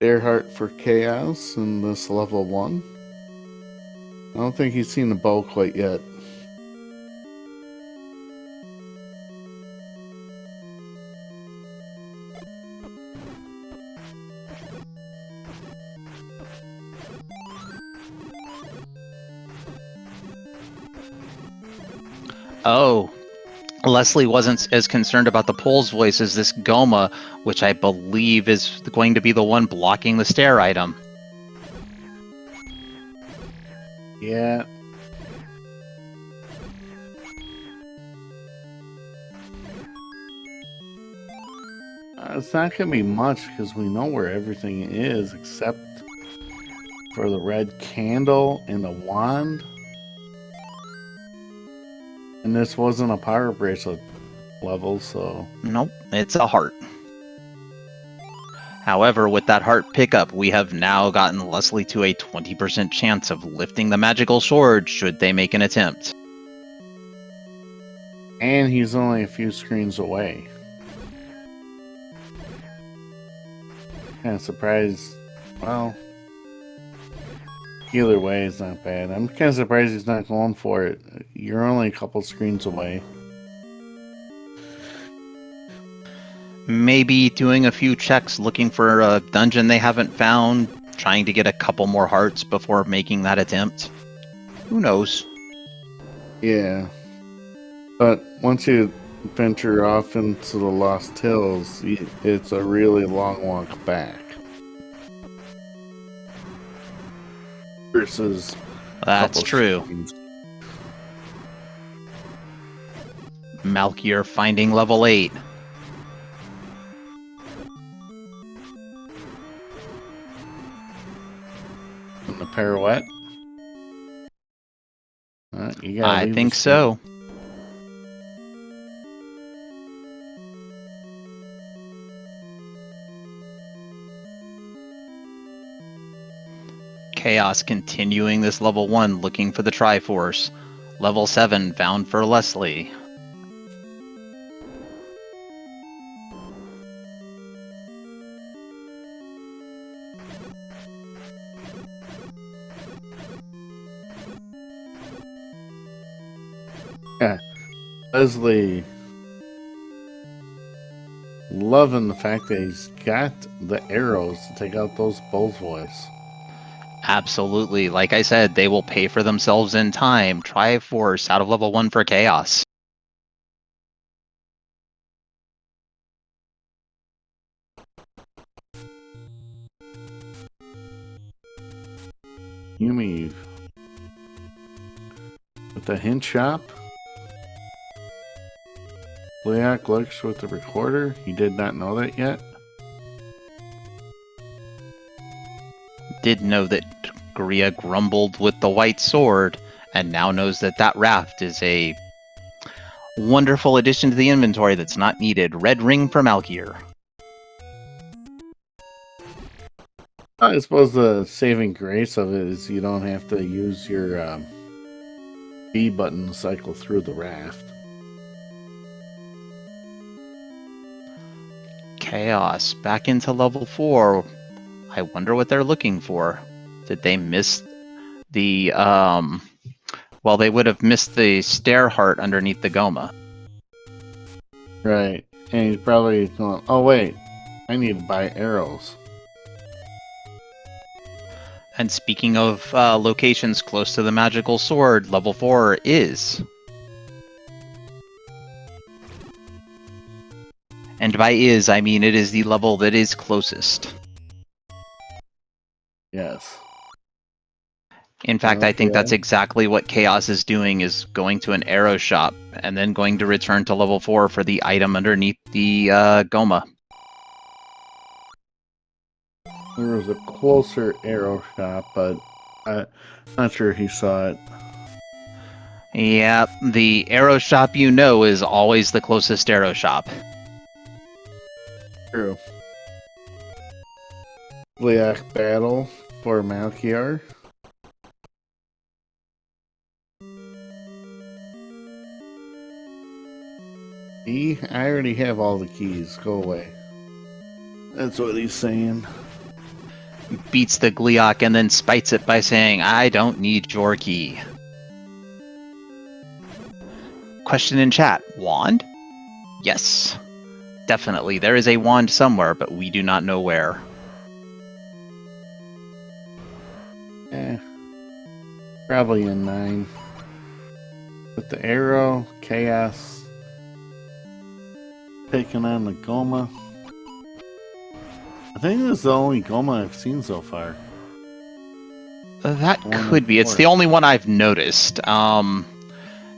Earhart for Chaos in this level 1. I don't think he's seen the bow quite yet. Oh, Leslie wasn't as concerned about the Pole's voice as this Goma, which I believe is going to be the one blocking the stair item. Yeah. It's not going to be much because we know where everything is except for the red candle and the wand. And this wasn't a power bracelet level, so... Nope, it's a heart. However, with that heart pickup, we have now gotten Leslie to a 20% chance of lifting the magical sword should they make an attempt. And he's only a few screens away. Kind of surprised. Well, either way is not bad. I'm kind of surprised he's not going for it. You're only a couple screens away. Maybe doing a few checks looking for a dungeon they haven't found, trying to get a couple more hearts before making that attempt. Who knows? Yeah. But once you venture off into the Lost Hills, it's a really long walk back. Versus... That's true. Screens. Malkier finding level 8. The pirouette? I think so. Chaos continuing this level 1 looking for the Triforce. Level 7 found for Leslie. Yeah. Leslie loving the fact that he's got the arrows to take out those bullsboys. Absolutely. Like I said, they will pay for themselves in time. Triforce out of level 1 for Chaos. Yumi with the hint shop. Leak looks with the recorder. He did not know that yet. Did know that Gria grumbled with the white sword, and now knows that that raft is a wonderful addition to the inventory that's not needed. Red ring from Alkier. I suppose the saving grace of it is you don't have to use your B button to cycle through the raft. Chaos back into level 4. I wonder what they're looking for. Did they miss the well, they would have missed the stair heart underneath the Goma. Right. And he's probably going, oh wait, I need to buy arrows. And speaking of locations close to the magical sword, level 4 is. And by is, I mean it is the level that is closest. Yes. In fact, I think Okay. that's exactly what Chaos is doing, is going to an arrow shop and then going to return to level 4 for the item underneath the Goma. There was a closer arrow shop, but I'm not sure he saw it. Yeah, the arrow shop you know is always the closest arrow shop. True. Gliak battle for Malkiar. I already have all the keys. Go away. That's what he's saying. Beats the Gliok and then spites it by saying, I don't need your key. Question in chat, wand? Yes. Definitely, there is a wand somewhere, but we do not know where. Probably in 9. With the arrow, Chaos taking on the Goma. I think this is the only Goma I've seen so far. That could be. It's the only one I've noticed.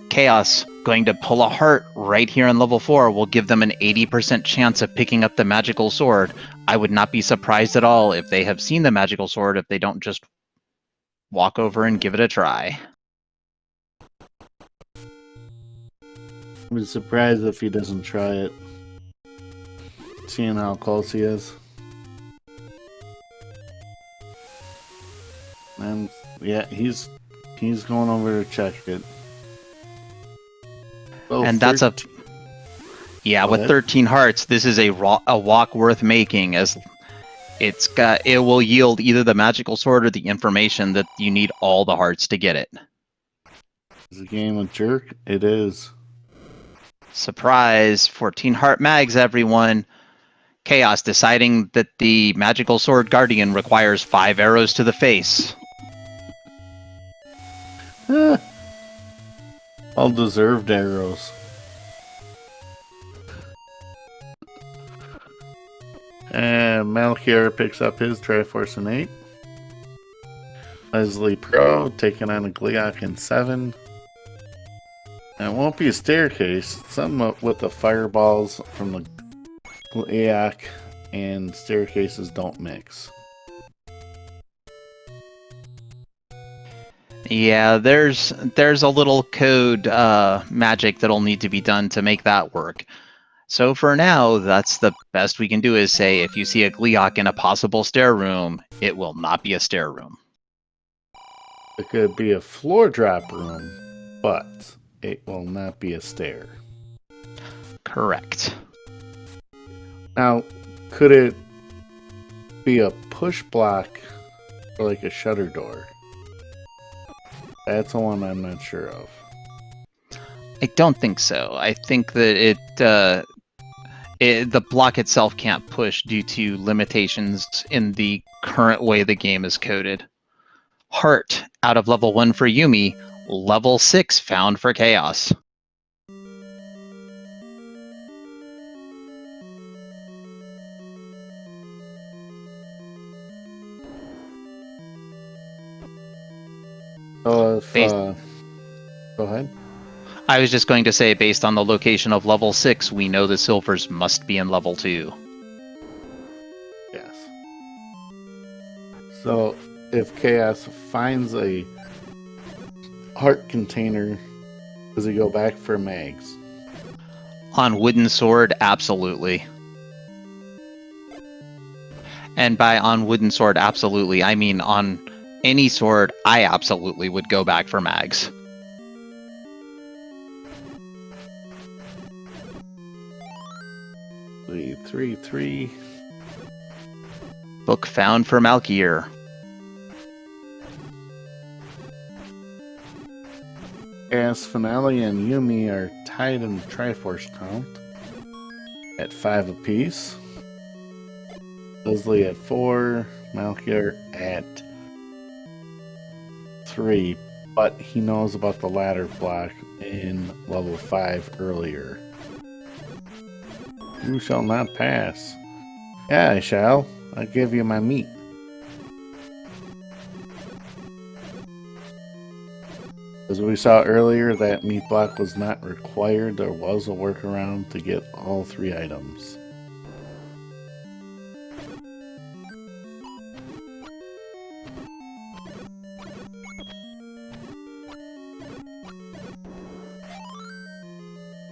Chaos going to pull a heart right here in level 4 will give them an 80% chance of picking up the magical sword. I would not be surprised at all if they have seen the magical sword, if they don't just walk over and give it a try. I'd be surprised if he doesn't try it. Seeing how close he is. And yeah, he's going over to check it. Oh, And that's a... Yeah, with 13 hearts, this is a walk worth making, as it will yield either the magical sword or the information that you need all the hearts to get it. Is a game of jerk? It is. Surprise! 14 heart mags, everyone. Chaos deciding that the magical sword guardian requires 5 arrows to the face. All deserved arrows. And Malkier picks up his Triforce in 8. Leslie Pro taking on a Gliok in 7. And it won't be a staircase. Something with the fireballs from the Gliok and staircases don't mix. Yeah, there's a little code magic that'll need to be done to make that work. So for now, that's the best we can do, is say if you see a Gliok in a possible stair room, it will not be a stair room. It could be a floor drop room, but it will not be a stair. Correct. Now, could it be a push block or like a shutter door? That's the one I'm not sure of. I don't think so. I think that the block itself can't push due to limitations in the current way the game is coded. Heart out of level 1 for Yumi, level 6 found for Chaos. So if, go ahead. I was just going to say, based on the location of level 6, we know the silvers must be in level 2. Yes. So if Chaos finds a heart container does he go back for mags? On wooden sword, absolutely. And by on wooden sword, absolutely, I mean on any sword, I absolutely would go back for mags. Three. Book found for Malkier. As Finale and Yumi are tied in the Triforce count at 5 apiece. Leslie at 4, Malkier at 3, but he knows about the ladder block in level 5 earlier. You shall not pass. Yeah, I shall. I'll give you my meat. As we saw earlier, that meat block was not required. There was a workaround to get all 3 items.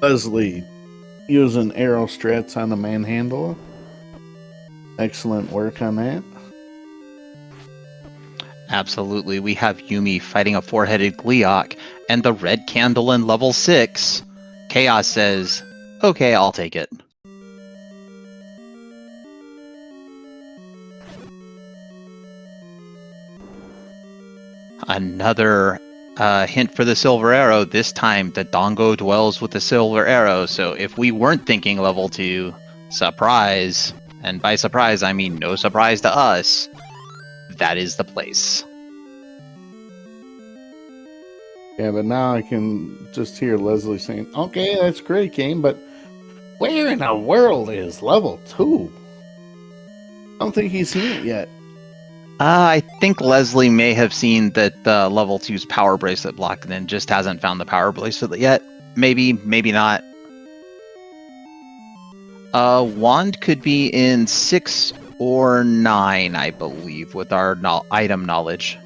Leslie using arrow strats on the manhandle. Excellent work on that. Absolutely, we have Yumi fighting a 4-headed Gleeok, and the red candle in level 6. Chaos says, okay, I'll take it. Another hint for the silver arrow. This time, the Dongo dwells with the silver arrow, so if we weren't thinking level 2, surprise, and by surprise I mean no surprise to us, that is the place. Yeah, but now I can just hear Leslie saying, okay, that's great game, but where in the world is level 2? I don't think he's seen it yet. I think Leslie may have seen that the level 2's power bracelet block and then just hasn't found the power bracelet yet. Maybe, maybe not. Wand could be in 6 or 9, I believe, with our item knowledge.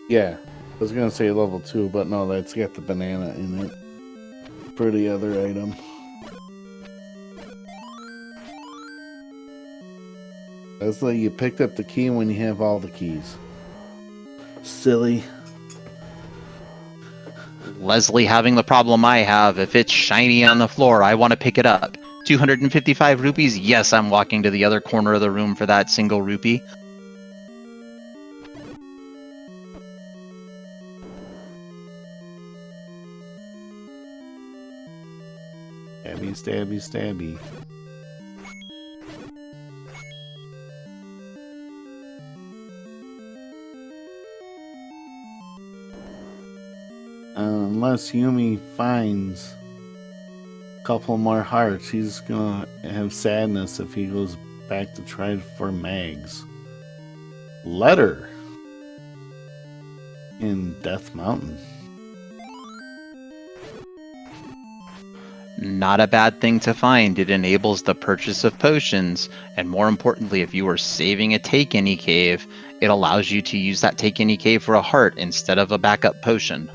Yeah, I was gonna say level 2, but no, that's got the banana in it for the other item. Leslie, you picked up the key when you have all the keys. Silly. Leslie having the problem I have. If it's shiny on the floor, I want to pick it up. 255 rupees? Yes, I'm walking to the other corner of the room for that single rupee. Stabby, stabby, stabby. Unless Yumi finds a couple more hearts, he's gonna have sadness if he goes back to try for mags. Letter in Death Mountain. Not a bad thing to find. It enables the purchase of potions, and more importantly, if you are saving a Take Any Cave, it allows you to use that Take Any Cave for a heart instead of a backup potion.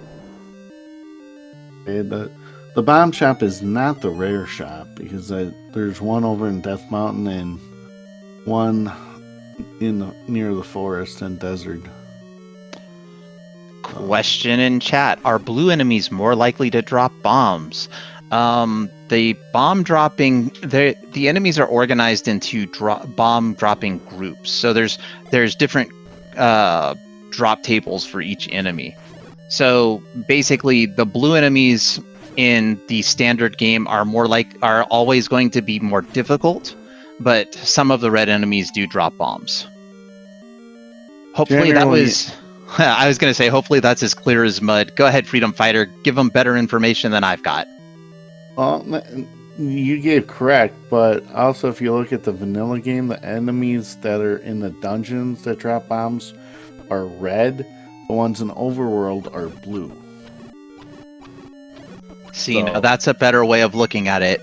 The bomb shop is not the rare shop, because there's one over in Death Mountain and one near the forest and desert. Question in chat: are blue enemies more likely to drop bombs? The bomb dropping, the enemies are organized into bomb dropping groups. So there's different drop tables for each enemy. So basically, the blue enemies in the standard game are always going to be more difficult, but some of the red enemies do drop bombs. Hopefully that was. I was going to say, hopefully that's as clear as mud. Go ahead, Freedom Fighter. Give them better information than I've got. Well, you gave correct, but also if you look at the vanilla game, the enemies that are in the dungeons that drop bombs are red. The ones in Overworld are blue. See, now that's a better way of looking at it.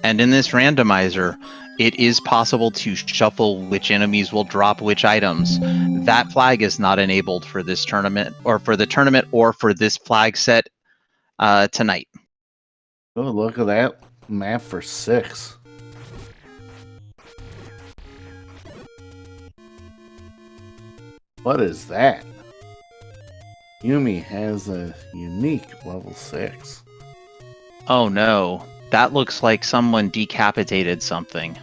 And in this randomizer, it is possible to shuffle which enemies will drop which items. That flag is not enabled for this tournament, or for the tournament, or for this flag set tonight. Oh, look at that map for 6. What is that? Yumi has a unique level 6. Oh no, that looks like someone decapitated something.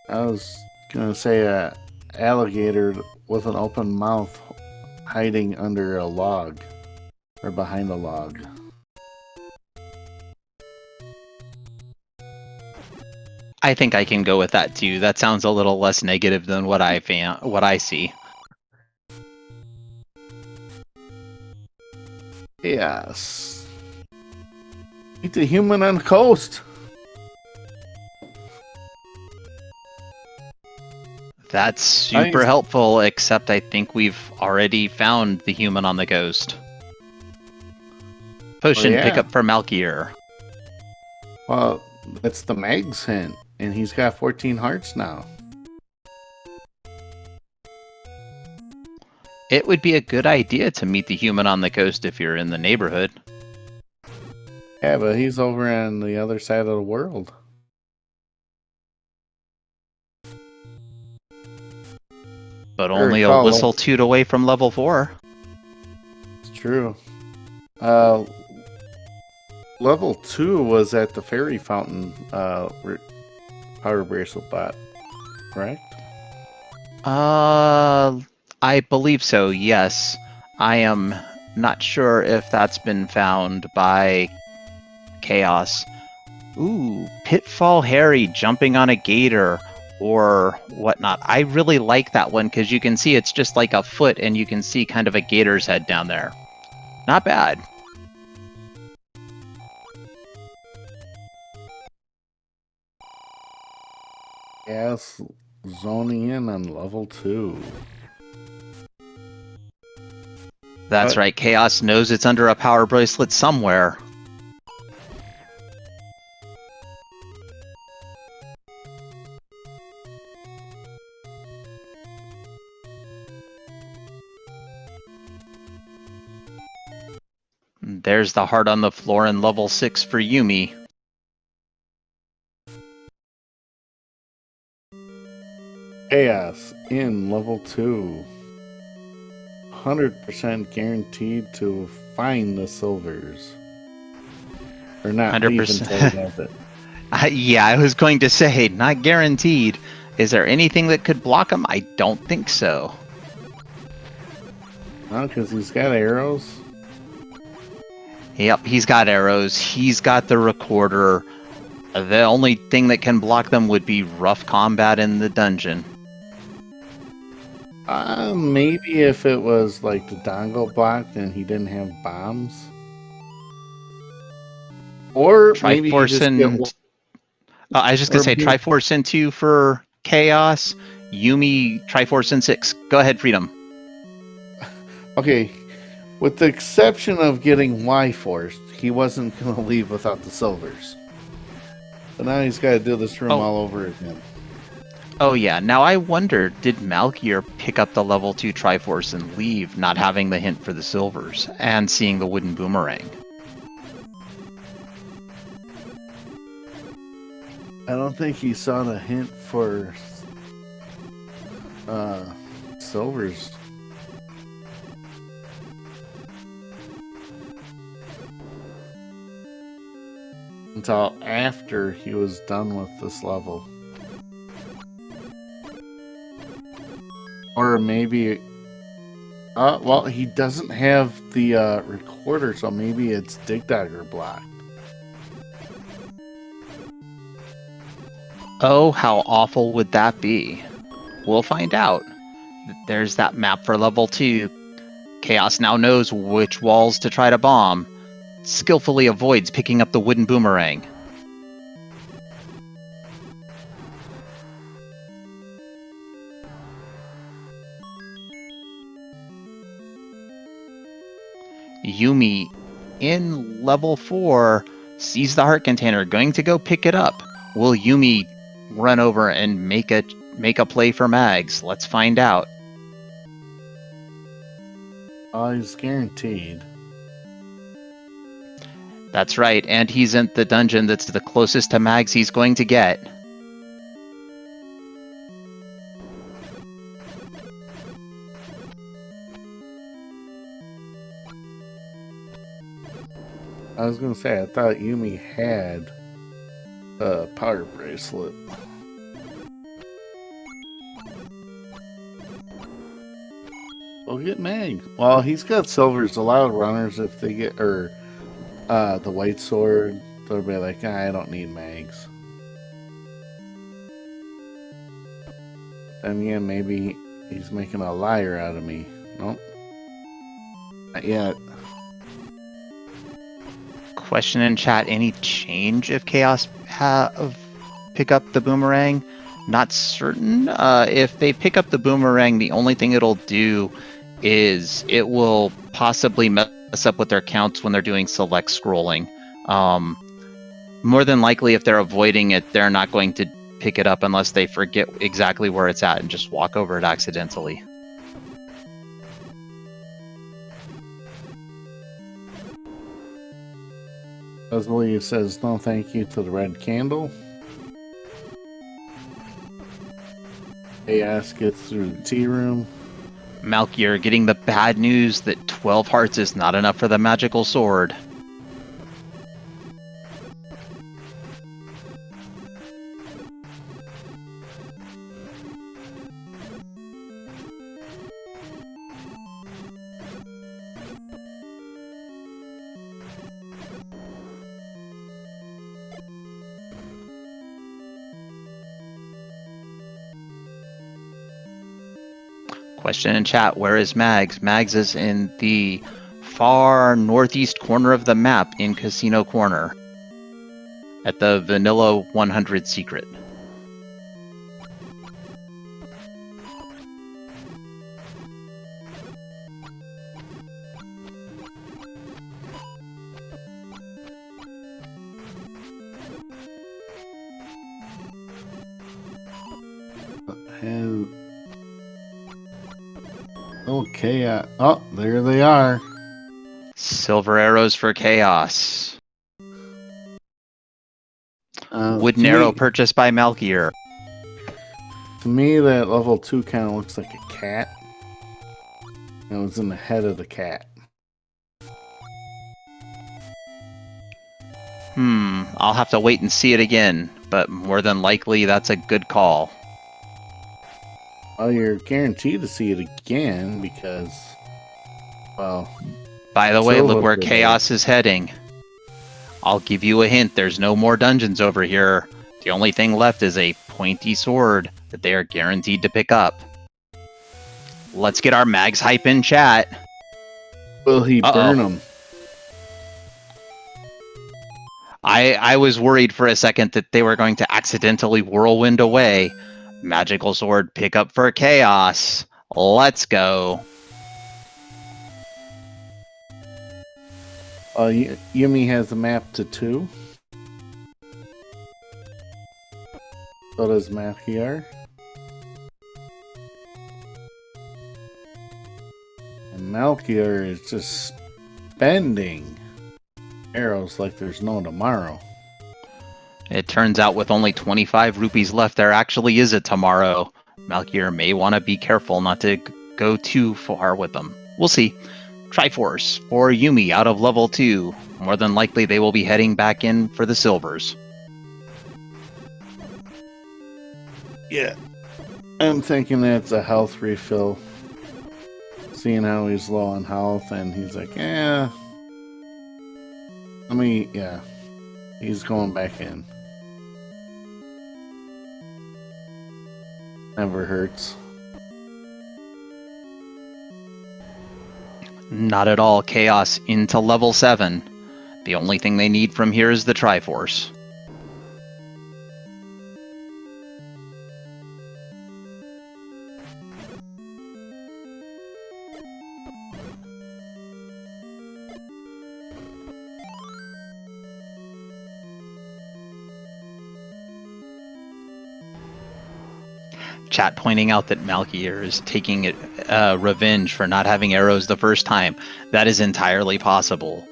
I was gonna say a alligator with an open mouth hiding under a log or behind a log. I think I can go with that too. That sounds a little less negative than what I see. Yes. Meet the human on the coast. That's super helpful, except I think we've already found the human on the coast. Potion pickup for Malkier. Well, that's the Mag's hint, and he's got 14 hearts now. It would be a good idea to meet the human on the coast if you're in the neighborhood. Yeah, but he's over on the other side of the world. But only a whistle toot away from level 4. It's true. Level 2 was at the fairy fountain power bracelet bot, correct? I believe so, yes. I am not sure if that's been found by Chaos. Ooh, Pitfall Harry jumping on a gator or whatnot. I really like that one because you can see it's just like a foot and you can see kind of a gator's head down there. Not bad. Yes, zoning in on level 2. That's right, Chaos knows it's under a power bracelet somewhere. There's the heart on the floor in level 6 for Yumi. Chaos in level 2. 100% guaranteed to find the silvers. Or not 100%. Leave until he has it. Yeah, I was going to say, not guaranteed. Is there anything that could block him? I don't think so. No, because he's got arrows. Yep, he's got arrows. He's got the recorder. The only thing that can block them would be rough combat in the dungeon. Maybe if it was like the dongle blocked and he didn't have bombs. Or maybe Triforce just and... I was just going to say Triforce and 2 for Chaos. Yumi, Triforce and 6. Go ahead, Freedom. Okay. With the exception of getting Y-Forced, he wasn't going to leave without the silvers. But now he's got to do this room all over again. Oh yeah, now I wonder, did Malkier pick up the level 2 Triforce and leave, not having the hint for the silvers, and seeing the wooden boomerang? I don't think he saw the hint for silvers. Until after he was done with this level. Or maybe... well, he doesn't have the recorder, so maybe it's Dig Dagger blocked. Oh, how awful would that be? We'll find out. There's that map for level 2. Chaos now knows which walls to try to bomb. Skillfully avoids picking up the wooden boomerang. Yumi in level 4 Sees the heart container, going to go pick it up. Will Yumi run over and make a play for Mags? Let's find out. Oh, he's guaranteed. That's right, and he's in the dungeon that's the closest to Mags he's going to get. I was gonna say, I thought Yumi had a power bracelet. Well, get Mag. Well, he's got silvers. A lot of runners, if they get, or the white sword, they'll be like, I don't need Mags. And yeah, maybe he's making a liar out of me. Nope. Not yet. Question in chat, any change if Chaos pick up the boomerang? Not certain. If they pick up the boomerang, the only thing it'll do is it will possibly mess up with their counts when they're doing select scrolling. More than likely, if they're avoiding it, they're not going to pick it up unless they forget exactly where it's at and just walk over it accidentally. Leslie says no thank you to the red candle. Chaos gets through the tea room. Malkier getting the bad news that 12 hearts is not enough for the magical sword. Question in chat, where is Mags? Mags is in the far northeast corner of the map in Casino Corner at the Vanilla 100 secret. Okay, oh, there they are. Silver arrows for Chaos. Wooden arrow purchased by Malkier. To me, that level 2 kind of looks like a cat. It was in the head of the cat. I'll have to wait and see it again, but more than likely that's a good call. Well, you're guaranteed to see it again because, well... By the way, look where Chaos is heading. I'll give you a hint, there's no more dungeons over here. The only thing left is a pointy sword that they are guaranteed to pick up. Let's get our Mags hype in chat. Will he burn them? I was worried for a second that they were going to accidentally whirlwind away. Magical sword pickup for Chaos. Let's go. Yumi has a map to 2. So does Malkier. And Malkier is just spending arrows like there's no tomorrow. It turns out with only 25 rupees left, there actually is a tomorrow. Malkier may want to be careful not to go too far with them. We'll see. Triforce or Yumi out of level 2. More than likely they will be heading back in for the silvers. Yeah. I'm thinking that's a health refill. Seeing how he's low on health, and he's like, yeah. Yeah. He's going back in. Never hurts. Not at all. Chaos into level 7. The only thing they need from here is the Triforce. Chat pointing out that Malkier is taking revenge for not having arrows the first time. That is entirely possible.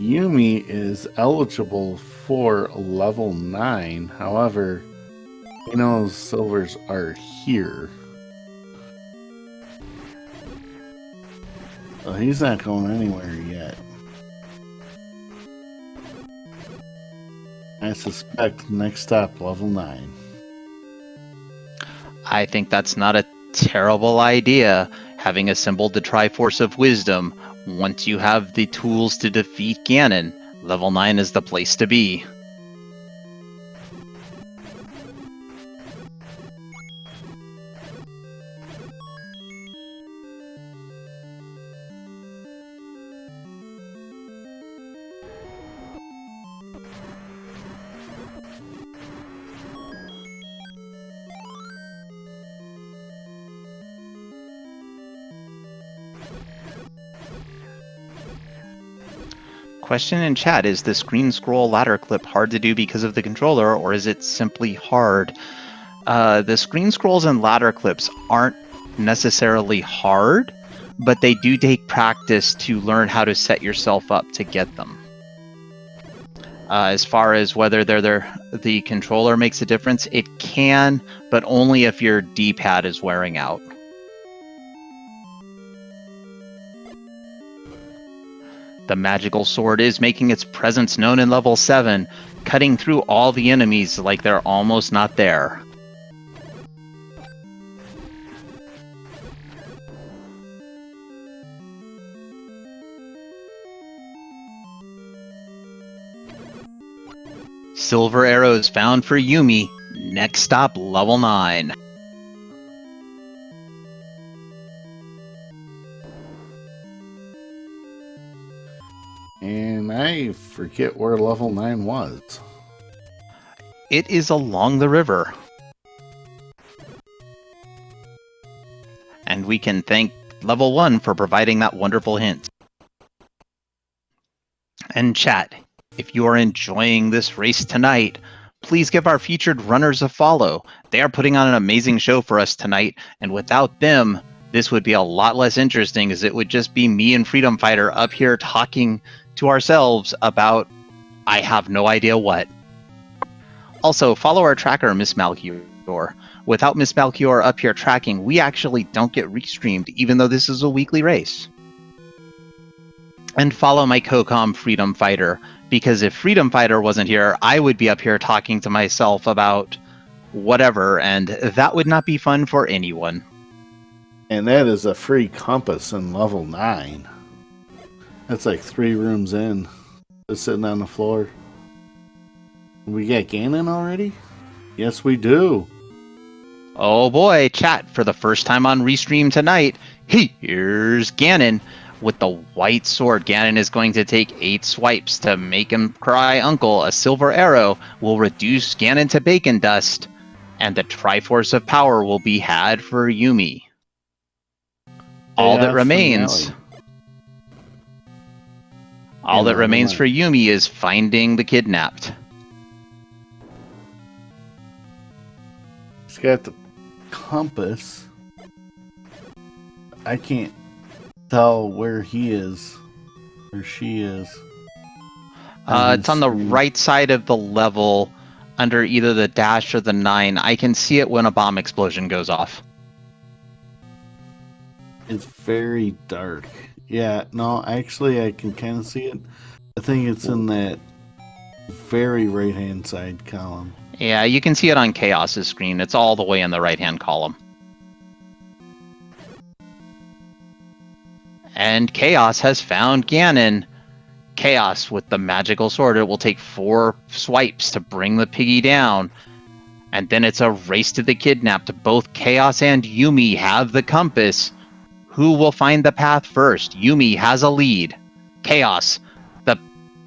Yumi is eligible for level 9. However, he knows silvers are here. So he's not going anywhere yet. I suspect next stop, level 9. I think that's not a terrible idea, having assembled the Triforce of Wisdom. Once you have the tools to defeat Ganon, level 9 is the place to be. Question in chat, is the screen scroll ladder clip hard to do because of the controller, or is it simply hard? The screen scrolls and ladder clips aren't necessarily hard, but they do take practice to learn how to set yourself up to get them. As far as whether the controller makes a difference, it can, but only if your D-pad is wearing out. The magical sword is making its presence known in level 7, cutting through all the enemies like they're almost not there. Silver arrows found for Yumi. Next stop, level 9. And I forget where level 9 was. It is along the river. And we can thank level 1 for providing that wonderful hint. And chat, if you are enjoying this race tonight, please give our featured runners a follow. They are putting on an amazing show for us tonight, and without them, this would be a lot less interesting, as it would just be me and Freedom Fighter up here talking to ourselves about I have no idea what. Also, follow our tracker, Miss Malchior. Without Miss Malchior up here tracking, we actually don't get restreamed, even though this is a weekly race. And follow my co-com Freedom Fighter, because if Freedom Fighter wasn't here, I would be up here talking to myself about whatever, and that would not be fun for anyone. And that is a free compass in level 9. That's like 3 rooms in. Just sitting on the floor. We got Ganon already? Yes, we do. Oh boy, chat, for the first time on Restream tonight, here's Ganon. With the white sword, Ganon is going to take 8 swipes to make him cry uncle. A silver arrow will reduce Ganon to bacon dust, and the Triforce of Power will be had for Yumi. All that remains for Yumi is finding the kidnapped. He's got the compass. I can't tell where he is, or she is. It's on the right side of the level, under either the dash or the 9. I can see it when a bomb explosion goes off. It's very dark. Yeah, no, actually I can kind of see it. I think it's in that very right-hand side column. Yeah, you can see it on Chaos's screen. It's all the way in the right-hand column. And Chaos has found Ganon. Chaos with the magical sword. It will take 4 swipes to bring the piggy down. And then it's a race to the kidnapped. Both Chaos and Yumi have the compass. Who will find the path first? Yumi has a lead. Chaos, the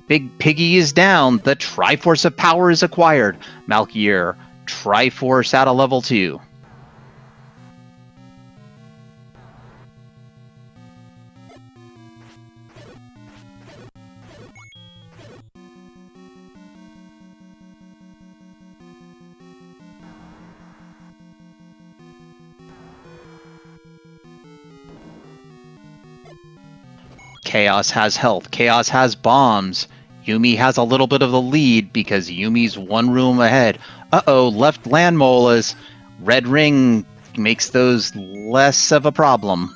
big piggy is down. The Triforce of Power is acquired. Malkier, Triforce at a level 2. Chaos has health. Chaos has bombs. Yumi has a little bit of the lead because Yumi's one room ahead. Uh-oh, left land molas. Red ring makes those less of a problem.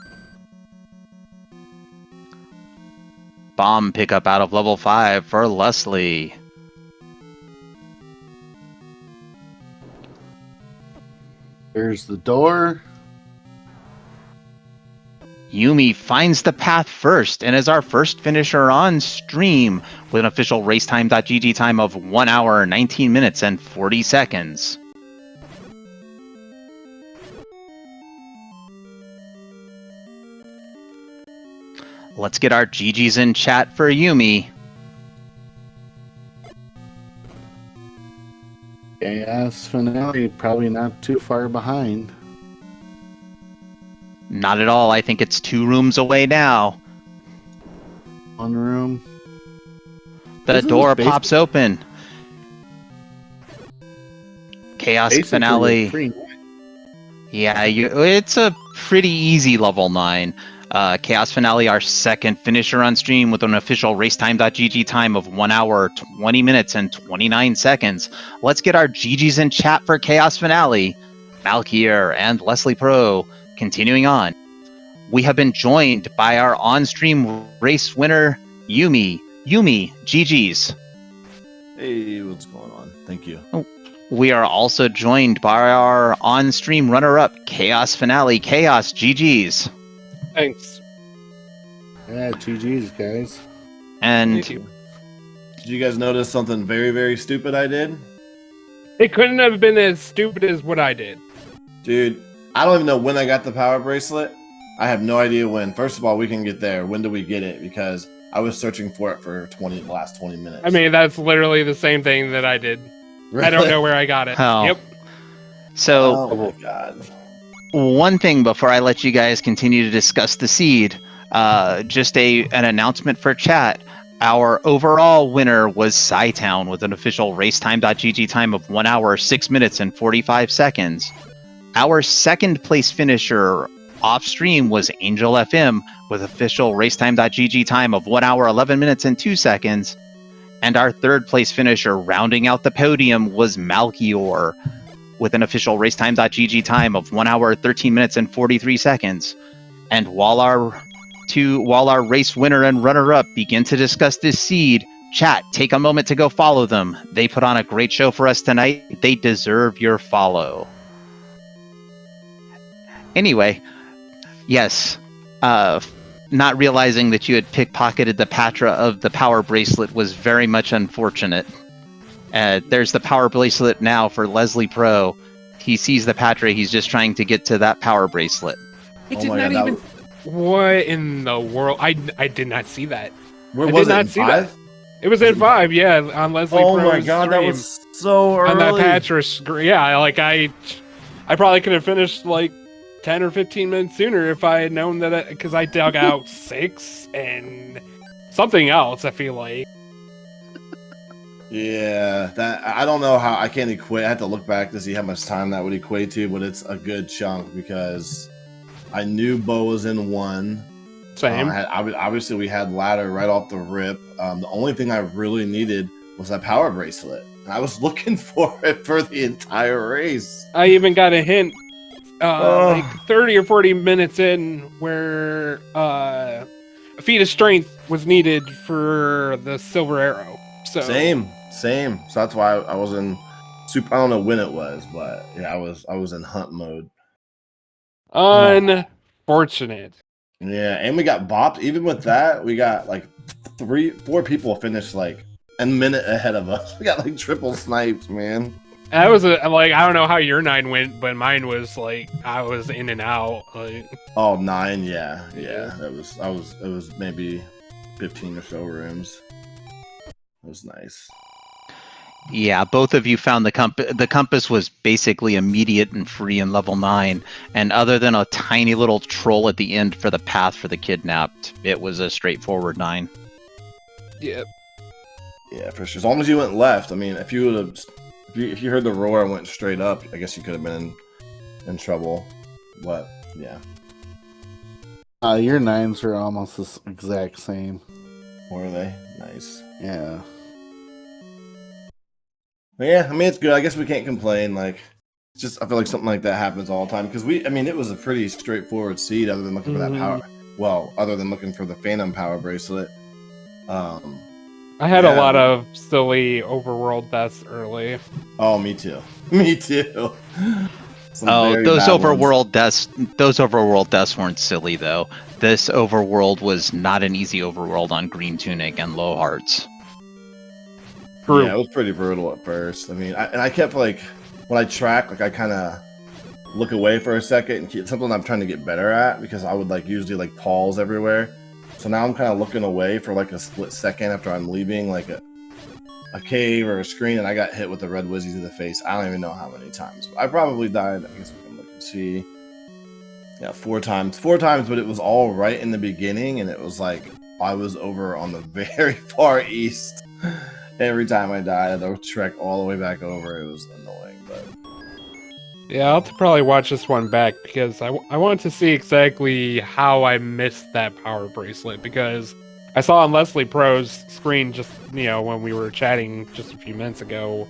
Bomb pickup out of level 5 for Leslie. There's the door. Yumi finds the path first and is our first finisher on stream with an official racetime.gg time of 1 hour, 19 minutes, and 40 seconds. Let's get our GGs in chat for Yumi. Chaos finale, probably not too far behind. Not at all. I think it's 2 rooms away now. One room. The door pops open. Chaos finale. Yeah, it's a pretty easy level 9. Chaos finale, our second finisher on stream with an official racetime.gg time of 1 hour, 20 minutes, and 29 seconds. Let's get our GGs in chat for Chaos finale. Malkier and Leslie Pro. Continuing on, we have been joined by our on-stream race winner, Yumi. Yumi, GGs. Hey, what's going on? Thank you. We are also joined by our on-stream runner-up, Chaos Finale. Chaos, GGs. Thanks. Yeah, GG's, guys. And Did you guys notice something very, very stupid I did? It couldn't have been as stupid as what I did. Dude, I don't even know when I got the power bracelet. I have no idea when. First of all, we can get there. When do we get it? Because I was searching for it for the last 20 minutes. I mean, that's literally the same thing that I did. I don't know where I got it. Oh. Yep. So, Oh my god. one thing before I let you guys continue to discuss the seed, just an announcement for chat. Our overall winner was Psytown with an official racetime.gg time of 1 hour, 6 minutes, and 45 seconds. Our second place finisher off stream was Angel FM with official racetime.gg time of 1 hour, 11 minutes, and 2 seconds. And our third place finisher rounding out the podium was Malkior with an official racetime.gg time of 1 hour, 13 minutes, and 43 seconds. And while our race winner and runner-up begin to discuss this seed, chat, take a moment to go follow them. They put on a great show for us tonight. They deserve your follow. Anyway, yes, not realizing that you had pickpocketed the Patra of the power bracelet was very much unfortunate. There's the power bracelet now for Leslie Pro. He sees the Patra, he's just trying to get to that power bracelet. It Oh did my not God, even... What in the world? I did not see that. Where I was did it? not In see 5? that. It was in 5, yeah, on Leslie Oh Pro's my god, stream. that was so early. On that Patra screen. Yeah, like I probably could have finished like 10 or 15 minutes sooner if I had known that, because I dug out 6 and something else, I feel like. Yeah, that I don't know how I can't equate. I have to look back to see how much time that would equate to, but it's a good chunk because I knew Bo was in 1. Same. Obviously, we had ladder right off the rip. The only thing I really needed was that power bracelet. And I was looking for it for the entire race. I even got a hint like 30 or 40 minutes in where a feat of strength was needed for the silver arrow. So Same. So that's why I was in super. I don't know when it was, but yeah, I was in hunt mode. Unfortunate. Yeah, and we got bopped. Even with that, we got like 4 people finished like a minute ahead of us. We got like triple snipes, man. That was I don't know how your 9 went, but mine was like I was in and out. Like, Oh, 9, yeah. It was maybe 15 or so rooms. It was nice. Yeah, both of you found the compass. The compass was basically immediate and free in level 9, and other than a tiny little troll at the end for the path for the kidnapped, it was a straightforward 9. yeah. Yeah, for sure. As long as you went left. I mean, if you would have, if you heard the roar and went straight up, I guess you could have been in trouble. But yeah. Your 9s are almost the exact same. Were they? Nice. Yeah. But yeah, I mean, it's good. I guess we can't complain. Like, it's just, I feel like something like that happens all the time. Because it was a pretty straightforward seed other than looking for that power. Well, other than looking for the Phantom Power Bracelet. I had a lot of silly overworld deaths early. Oh, me too. Me too. Those overworld deaths weren't silly though. This overworld was not an easy overworld on Green Tunic and Low Hearts. True. Yeah, it was pretty brutal at first. I mean, I kept like when I track, like I kind of look away for a second and keep something I'm trying to get better at because I would like usually like pause everywhere. So now I'm kind of looking away for like a split second after I'm leaving like a cave or a screen, and I got hit with the red Wizzy to the face. I don't even know how many times. I probably died. I guess we can look and see. Yeah, 4 times. 4 times, but it was all right in the beginning, and it was like I was over on the very far east. Every time I died, I had to trek all the way back over. It was annoying, but Yeah, I'll have to probably watch this one back because I want to see exactly how I missed that power bracelet because I saw on Leslie Pro's screen just, when we were chatting just a few minutes ago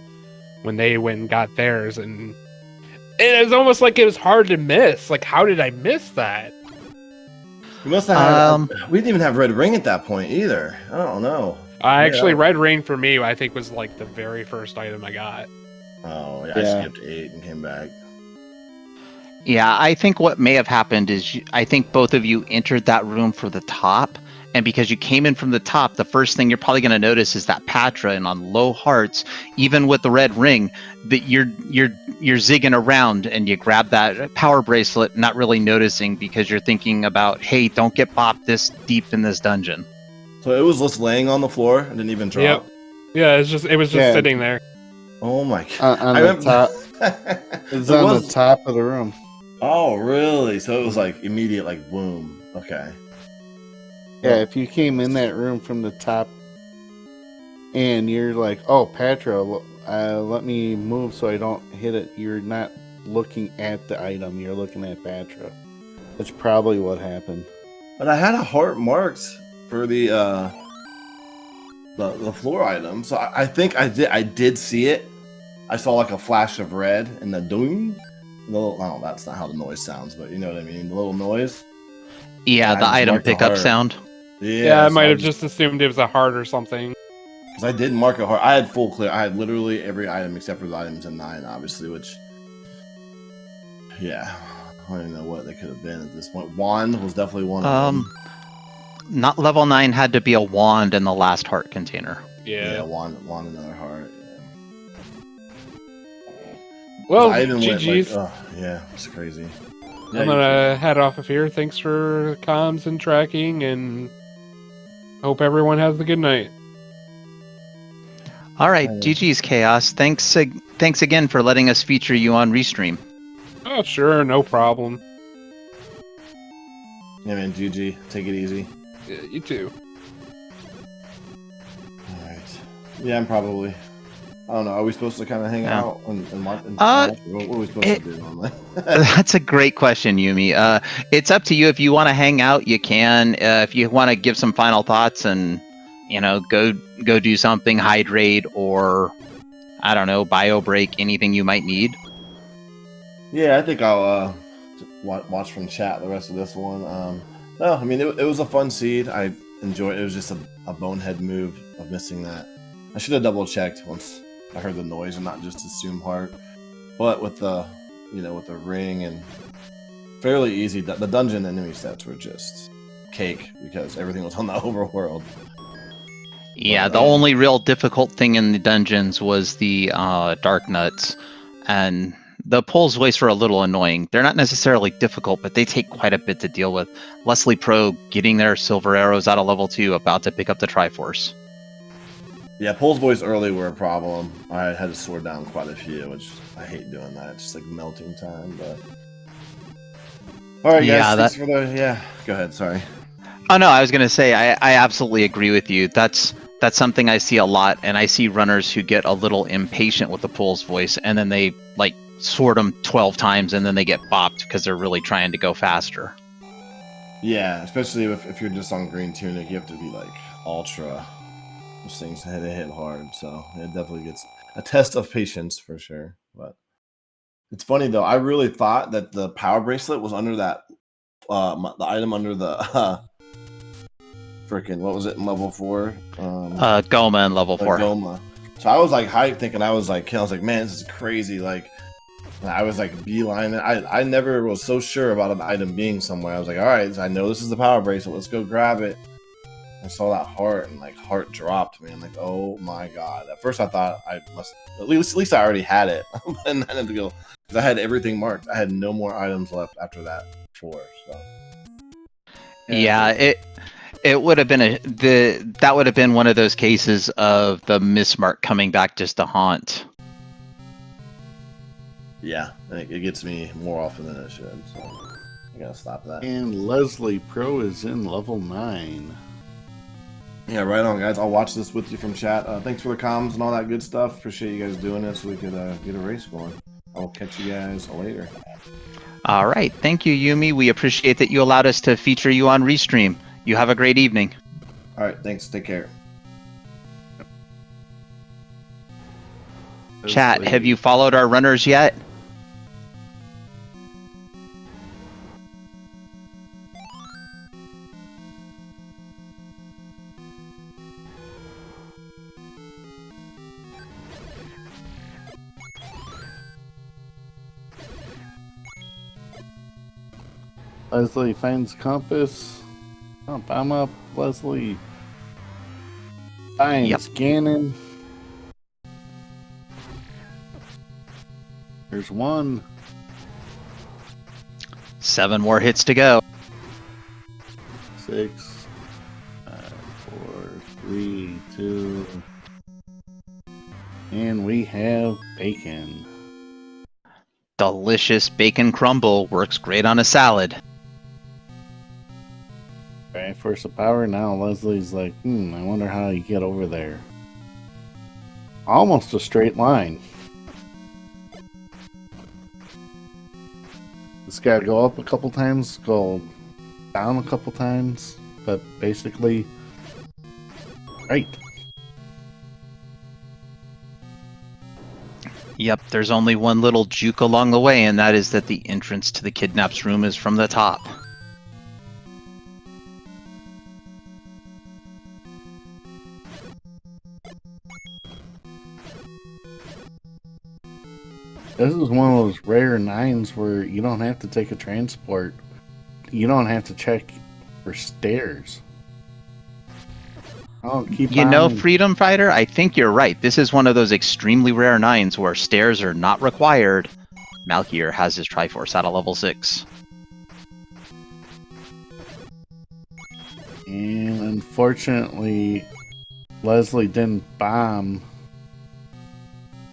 when they went and got theirs, and it was almost like it was hard to miss. Like, how did I miss that? we must have had, we didn't even have Red Ring at that point either. I don't know. Actually, Red Ring for me, I think, was like the very first item I got. Oh, yeah. I skipped 8 and came back. Yeah, I think what may have happened is I think both of you entered that room for the top, and because you came in from the top, the first thing you're probably going to notice is that Patra, and on Low Hearts, even with the red ring, that you're zigging around and you grab that power bracelet, not really noticing because you're thinking about, hey, don't get bopped this deep in this dungeon. So it was just laying on the floor and didn't even drop. Yep. Yeah, it was just sitting there. Oh my god! On the top. It's on the top of the room. Oh, really? So it was like immediate, like boom. Okay. Yeah, if you came in that room from the top and you're like, oh, Patra, let me move so I don't hit it. You're not looking at the item. You're looking at Patra. That's probably what happened. But I had a heart marked for the floor item, so I think I did see it. I saw like a flash of red and the doing. Oh, that's not how the noise sounds, but you know what I mean. The little noise. Yeah, the item pickup sound. Yeah, I might have just assumed it was a heart or something. Because I did mark a heart. I had full clear. I had literally every item except for the items in 9, obviously, which... Yeah. I don't even know what they could have been at this point. Wand was definitely one of them. Not level 9 had to be a wand in the last heart container. Yeah, wand another heart. Yeah. Well, I even GG's. went like, yeah, it's crazy. I'm gonna head off of here. Thanks for comms and tracking, and hope everyone has a good night. All right, GG's Chaos. Thanks again for letting us feature you on Restream. Oh, sure, no problem. Yeah, man, GG. Take it easy. Yeah, you too. All right. Yeah, I'm probably. I don't know. Are we supposed to kind of hang out and watch? What are we supposed to do normally? That's a great question, Yumi. It's up to you. If you want to hang out, you can. If you want to give some final thoughts and, go do something, hydrate, or, I don't know, bio break, anything you might need. Yeah, I think I'll watch from chat the rest of this one. No, I mean, it was a fun seed. I enjoyed it. It was just a bonehead move of missing that. I should have double checked once I heard the noise and not just assume heart. But with the, with the ring and fairly easy, the dungeon enemy sets were just cake because everything was on the overworld. Yeah, the only real difficult thing in the dungeons was the dark nuts, and the pulls voice were a little annoying. They're not necessarily difficult, but they take quite a bit to deal with. Leslie Pro getting their silver arrows out of level 2, about to pick up the Triforce. Yeah, pulls voice early were a problem. I had to sword down quite a few, which I hate doing that. It's just like melting time, but... Alright, guys, go ahead, sorry. Oh no, I was gonna say, I absolutely agree with you. That's something I see a lot, and I see runners who get a little impatient with the pulls voice, and then they, sword them 12 times, and then they get bopped because they're really trying to go faster. Yeah, especially if you're just on green tunic, you have to be like ultra. Those things hit hard, so it definitely gets a test of patience for sure. But it's funny though. I really thought that the power bracelet was under that the item under the freaking what was it in level 4? Goma in level 4. Goma. So I was like hyped, thinking I was like, man, this is crazy. Like, I was like beeline. I never was so sure about an item being somewhere. I was like, all right, so I know this is the power bracelet. Let's go grab it. I saw that heart and like heart dropped, man. Like, oh my god. At first I thought I must at least I already had it, and I had to go because I had everything marked. I had no more items left after that 4. So Yeah, it would have been that would have been one of those cases of the mismark coming back just to haunt. yeah, it gets me more often than it should. So I gotta stop that. And Leslie Pro is in level 9. Yeah, right on, guys. I'll watch this with you from chat. Thanks for the comms and all that good stuff. Appreciate you guys doing this so we could get a race going. I will catch you guys later. All right, thank you, Yumi. We appreciate that you allowed us to feature you on Restream. You have a great evening. All right, thanks. Take care. Chat, Leslie. have you followed our runners yet? Leslie finds compass. Oh, I'm up, Leslie. Finds Ganon. There's one. 7 more hits to go. 6, 5, 4, 3, 2. And we have bacon. Delicious bacon crumble works great on a salad. Right, force of power. Now Leslie's like, I wonder how you get over there. Almost a straight line. It's got to go up a couple times, go down a couple times, but basically, right. Yep, there's only one little juke along the way, and that is that the entrance to the kidnaps room is from the top. This is one of those rare 9s where you don't have to take a transport. You don't have to check for stairs. Oh, keep You know, on. Freedom Fighter, I think you're right. This is one of those extremely rare 9s where stairs are not required. Malkier has his Triforce at a level 6. And unfortunately, Leslie didn't bomb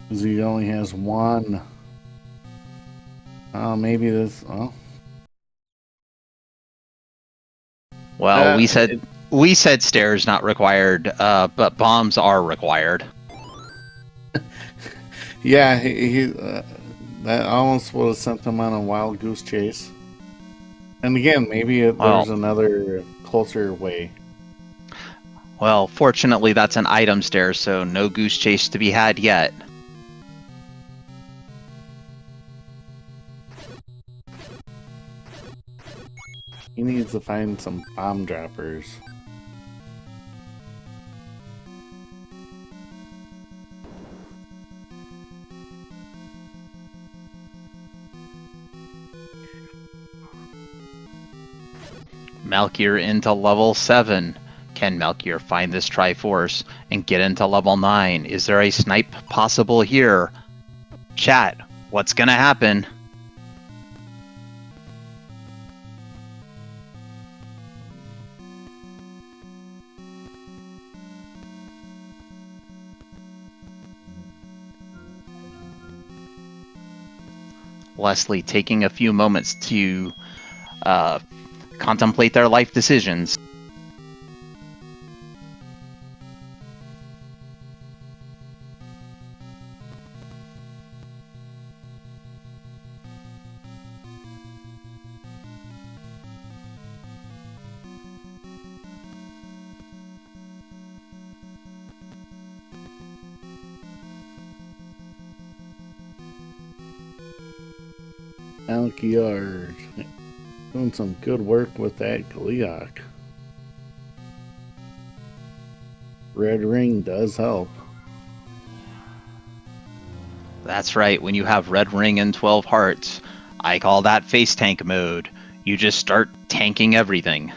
because he only has one. Oh, maybe this. Oh, Well, we said stairs not required, but bombs are required. yeah. That almost would have sent him on a wild goose chase. And again, maybe there's another closer way. Well, fortunately, that's an item stair, so no goose chase to be had yet. He needs to find some bomb droppers. Malkier into level 7. Can Malkier find this Triforce and get into level 9? Is there a snipe possible here? Chat, what's gonna happen? Leslie taking a few moments to contemplate their life decisions. Alkiar doing some good work with that Gliok. Red ring does help. That's right, when you have red ring and 12 hearts, I call that face tank mode. You just start tanking everything.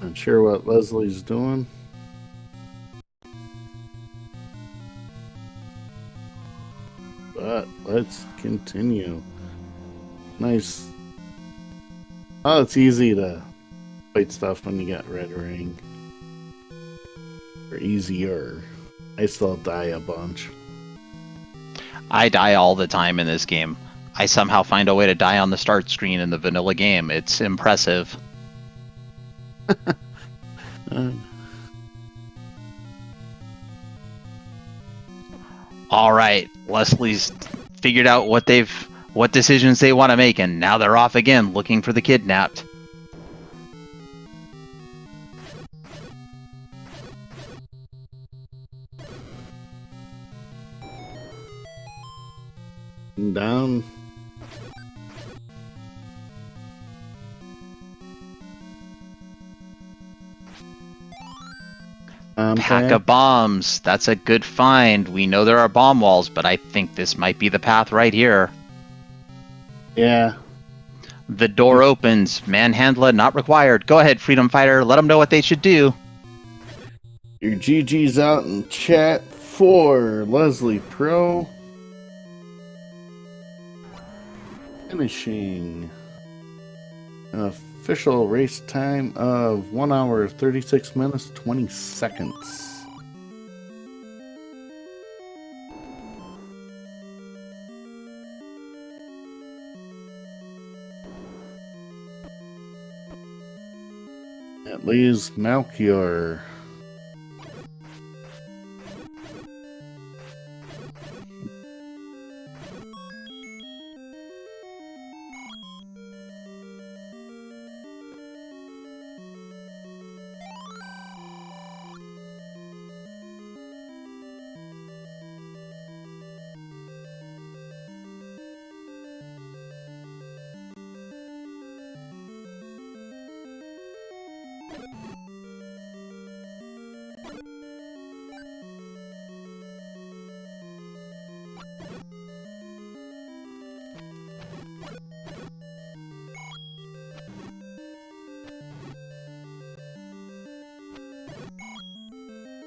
Not sure what Leslie's doing. But let's continue. Nice. Oh, it's easy to fight stuff when you got red ring. Or easier. I still die a bunch. I die all the time in this game. I somehow find a way to die on the start screen in the vanilla game. It's impressive. All right, Leslie's figured out what decisions they want to make, and now they're off again looking for the kidnapped. Down. Pack of bombs. That's a good find. We know there are bomb walls, but I think this might be the path right here. Yeah. The door opens. Manhandler not required. Go ahead, Freedom Fighter. Let them know what they should do. Your GG's out in chat for Leslie Pro. Finishing. An official race time of 1 hour 36 minutes 20 seconds. That leaves Malchior.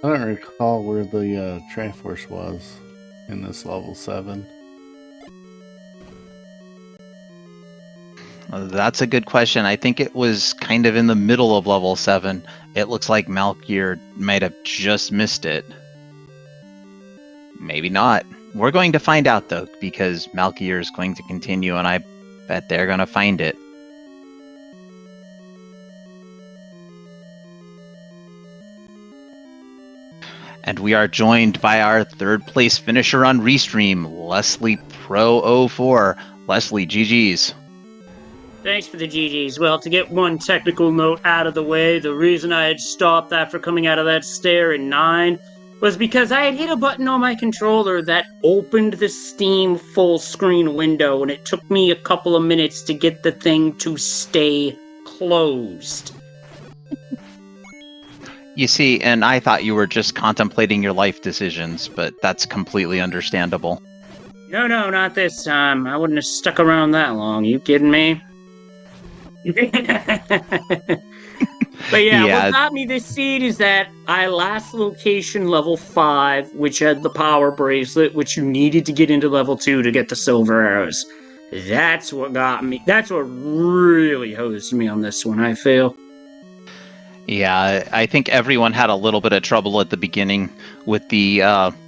I don't recall where the Triforce was in this level 7. That's a good question. I think it was kind of in the middle of level 7. It looks like Malchior might have just missed it. Maybe not. We're going to find out, though, because Malchior is going to continue, and I bet they're going to find it. And we are joined by our third place finisher on Restream, Leslie Pro 04. Leslie, GG's. Thanks for the GGs. Well, to get one technical note out of the way, the reason I had stopped after coming out of that stair in 9 was because I had hit a button on my controller that opened the Steam full screen window, and it took me a couple of minutes to get the thing to stay closed. You see, and I thought you were just contemplating your life decisions, but that's completely understandable. No, not this time. I wouldn't have stuck around that long. You kidding me? But yeah, what got me this seed is that I last location level 5, which had the power bracelet, which you needed to get into level 2 to get the silver arrows. That's what got me. That's what really hosed me on this one, I feel. Yeah, I think everyone had a little bit of trouble at the beginning with the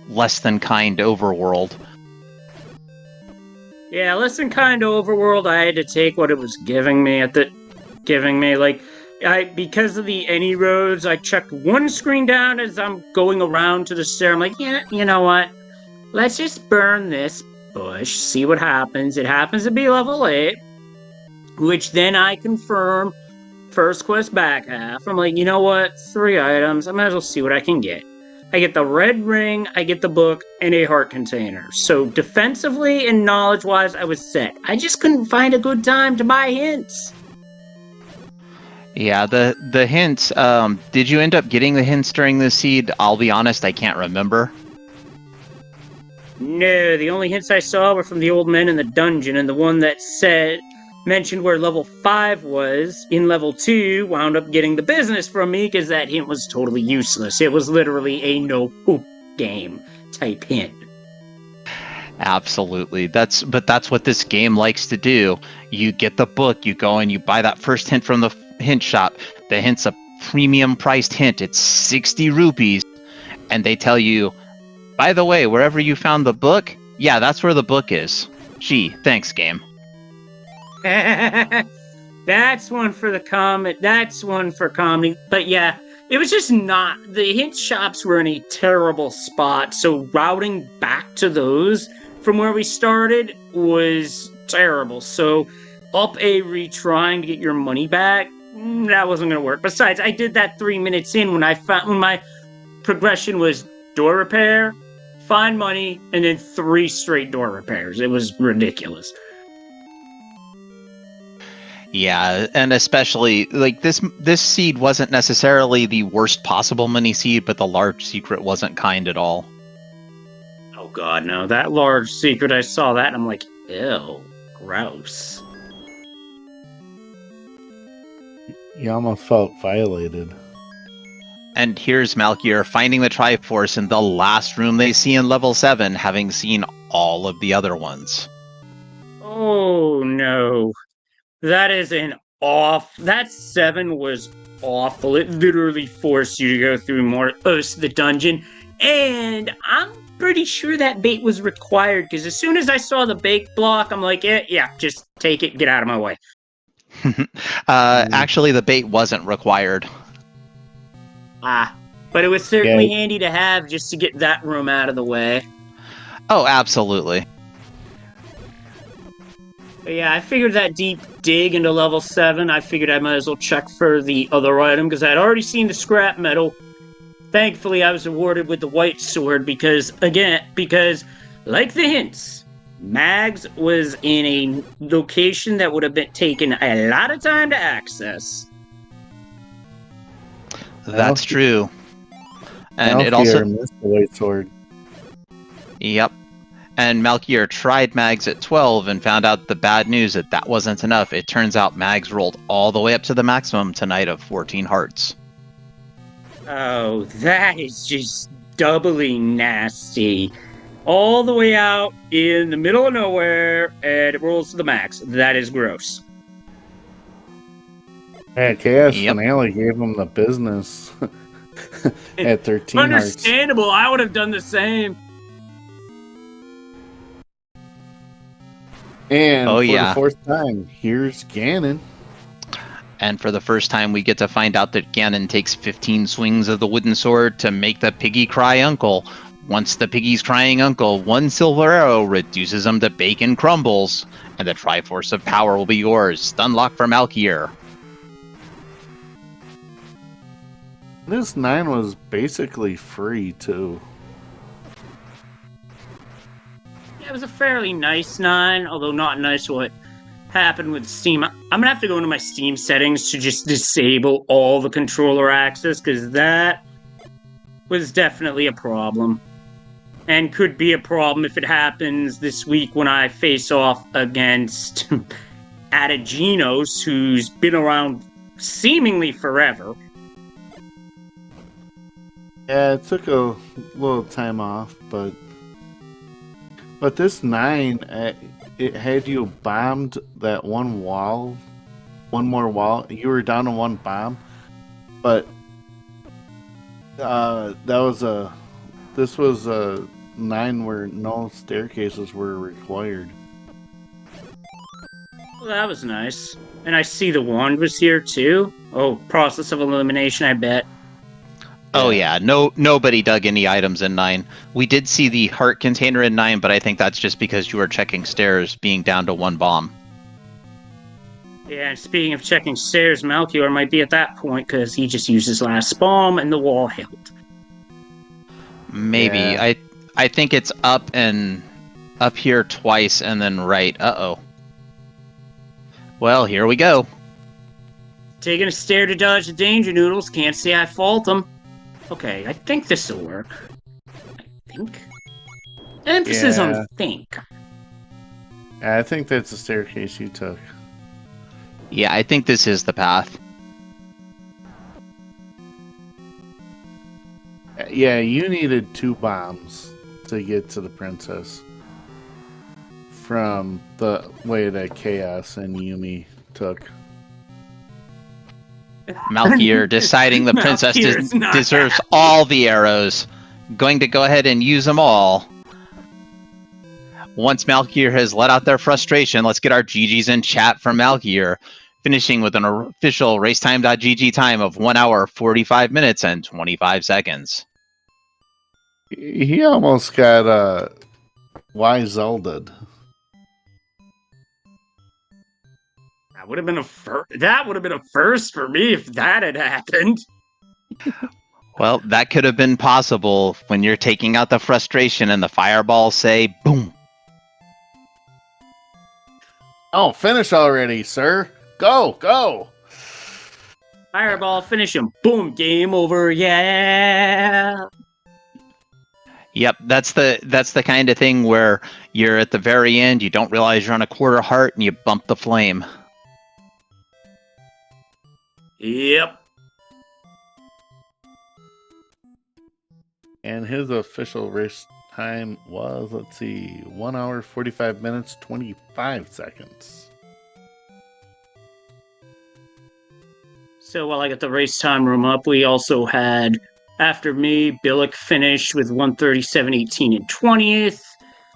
less than kind overworld. Yeah, less than kind overworld, I had to take what it was giving me because of the any roads, I checked one screen down as I'm going around to the stair. I'm like, yeah, you know what? Let's just burn this bush, see what happens. It happens to be level 8, which then I confirm first quest back half. I'm like, you know what? 3 items. I might as well see what I can get. I get the red ring, I get the book, and a heart container. So defensively and knowledge-wise, I was set. I just couldn't find a good time to buy hints. Yeah, the hints. Did you end up getting the hints during this seed? I'll be honest, I can't remember. No, the only hints I saw were from the old men in the dungeon, and the one that mentioned where level 5 was in level 2 wound up getting the business from me because that hint was totally useless. It was literally a no poop game type hint. Absolutely. That's what this game likes to do. You get the book, you go and you buy that first hint from the hint shop. The hint's a premium priced hint. It's 60 rupees. And they tell you, by the way, wherever you found the book, yeah, that's where the book is. Gee, thanks, game. That's one for the comment. That's one for comedy. But yeah, it was just not. The hint shops were in a terrible spot, so routing back to those from where we started was terrible. So up a retrying to get your money back, that wasn't going to work. Besides, I did that 3 minutes in when my progression was door repair, find money, and then 3 straight door repairs. It was ridiculous. Yeah, and especially like this seed wasn't necessarily the worst possible mini seed, but the large secret wasn't kind at all. Oh god, no. That large secret, I saw that and I'm like, ew, gross. You almost felt violated. And here's Malkier finding the Triforce in the last room they see in level 7, having seen all of the other ones. Oh no. That is that 7 was awful. It literally forced you to go through most of the dungeon. And I'm pretty sure that bait was required, because as soon as I saw the bait block, I'm like, yeah, just take it, get out of my way. Actually, the bait wasn't required. But it was certainly handy to have just to get that room out of the way. Oh, absolutely. But yeah, I figured that deep dig into level 7, I figured I might as well check for the other item, because I'd already seen the scrap metal. Thankfully, I was awarded with the white sword because, like the hints, Mags was in a location that would have taken a lot of time to access. That's true. And it Malkier also missed the white sword. Yep. And Malkier tried Mags at 12 and found out the bad news that wasn't enough. It turns out Mags rolled all the way up to the maximum tonight of 14 hearts. Oh, that is just doubly nasty. All the way out in the middle of nowhere, and it rolls to the max. That is gross. Yeah, Chaos Finale gave him the business at 13 hearts. Understandable. I would have done the same. And for the 4th time, here's Ganon. And for the first time, we get to find out that Ganon takes 15 swings of the wooden sword to make the piggy cry uncle. Once the piggy's crying uncle, 1 silver arrow reduces him to bacon crumbles, and the Triforce of Power will be yours. Stun lock for Malkier. This 9 was basically free, too. Yeah, it was a fairly nice 9, although not nice what happened with Steam. I'm gonna have to go into my Steam settings to just disable all the controller access, because that was definitely a problem. And could be a problem if it happens this week when I face off against Adaginos, who's been around seemingly forever. Yeah, it took a little time off, but this 9, it had you bombed that one more wall. You were down to 1 bomb, but this was a 9 where no staircases were required. Well, that was nice. And I see the wand was here too. Oh, process of elimination, I bet. Oh yeah, nobody dug any items in 9. We did see the heart container in 9, but I think that's just because you were checking stairs, being down to 1 bomb. Yeah, and speaking of checking stairs, Melchior might be at that point because he just used his last bomb and the wall held. Maybe. Yeah. I think it's up and up here twice and then right. Uh-oh. Well, here we go. Taking a stair to dodge the danger noodles. Can't say I fault them. Okay, I think this will work. I think. Emphasis Yeah. on think. I think that's the staircase you took. Yeah, I think this is the path. Yeah, you needed 2 bombs to get to the princess from the way that Chaos and Yumi took. Malkier deciding the princess Malkier's not deserves happy. all the arrows. Going to go ahead and use them all. Once Malkier has let out their frustration, let's get our GGs in chat from Malkier, finishing with an official racetime.gg time of 1 hour, 45 minutes, and 25 seconds. He almost got why Zelda'd. That would have been a first for me if that had happened. Well, that could have been possible when you're taking out the frustration and the fireballs say, boom. Oh, finish already, sir. Go. Fireball, finish him. Boom, game over. Yeah. Yep, that's the kind of thing where you're at the very end, you don't realize you're on a quarter heart, and you bump the flame. Yep. And his official race time was, let's see, 1 hour, 45 minutes, 25 seconds. So while I got the race time room up, we also had, after me, Billick finished with 137.18 and 20th,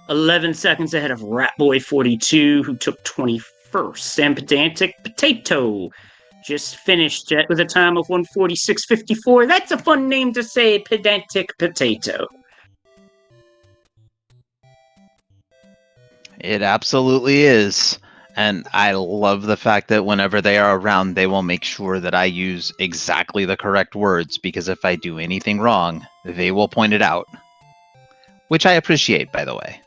11 seconds ahead of Ratboy 42, who took 21st, and Pedantic Potato just finished it with a time of 146.54. That's a fun name to say, Pedantic Potato. It absolutely is. And I love the fact that whenever they are around, they will make sure that I use exactly the correct words, because if I do anything wrong, they will point it out. Which I appreciate, by the way.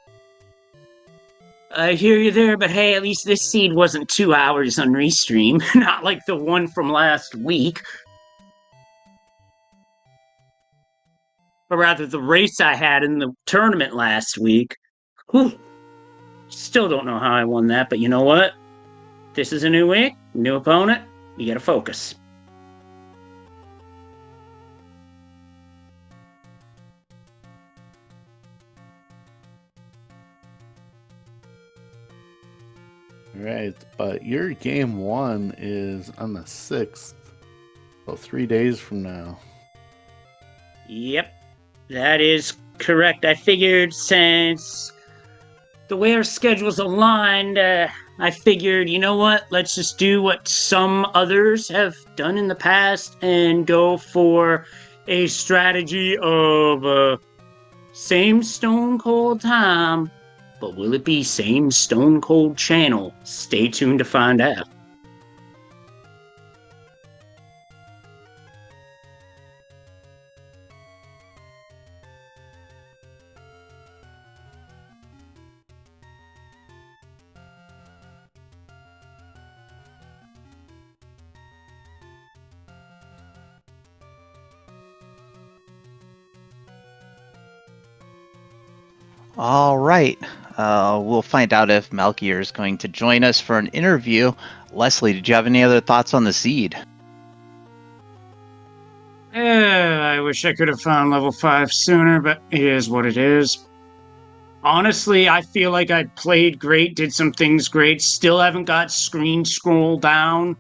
I hear you there, but hey, at least this seed wasn't 2 hours on Restream, not like the one from last week. Or rather, the race I had in the tournament last week. Whew. Still don't know how I won that, but you know what? This is a new week, new opponent. We gotta focus. Right, but your game 1 is on the 6th, so 3 days from now. Yep, that is correct. I figured since the way our schedules aligned, I figured, you know what? Let's just do what some others have done in the past and go for a strategy of same Stone Cold time, but will it be same Stone Cold channel? Stay tuned to find out. All right. We'll find out if Malkier is going to join us for an interview. Leslie, did you have any other thoughts on the seed? I wish I could have found level 5 sooner, but it is what it is. Honestly, I feel like I played great, did some things great, still haven't got screen scroll down,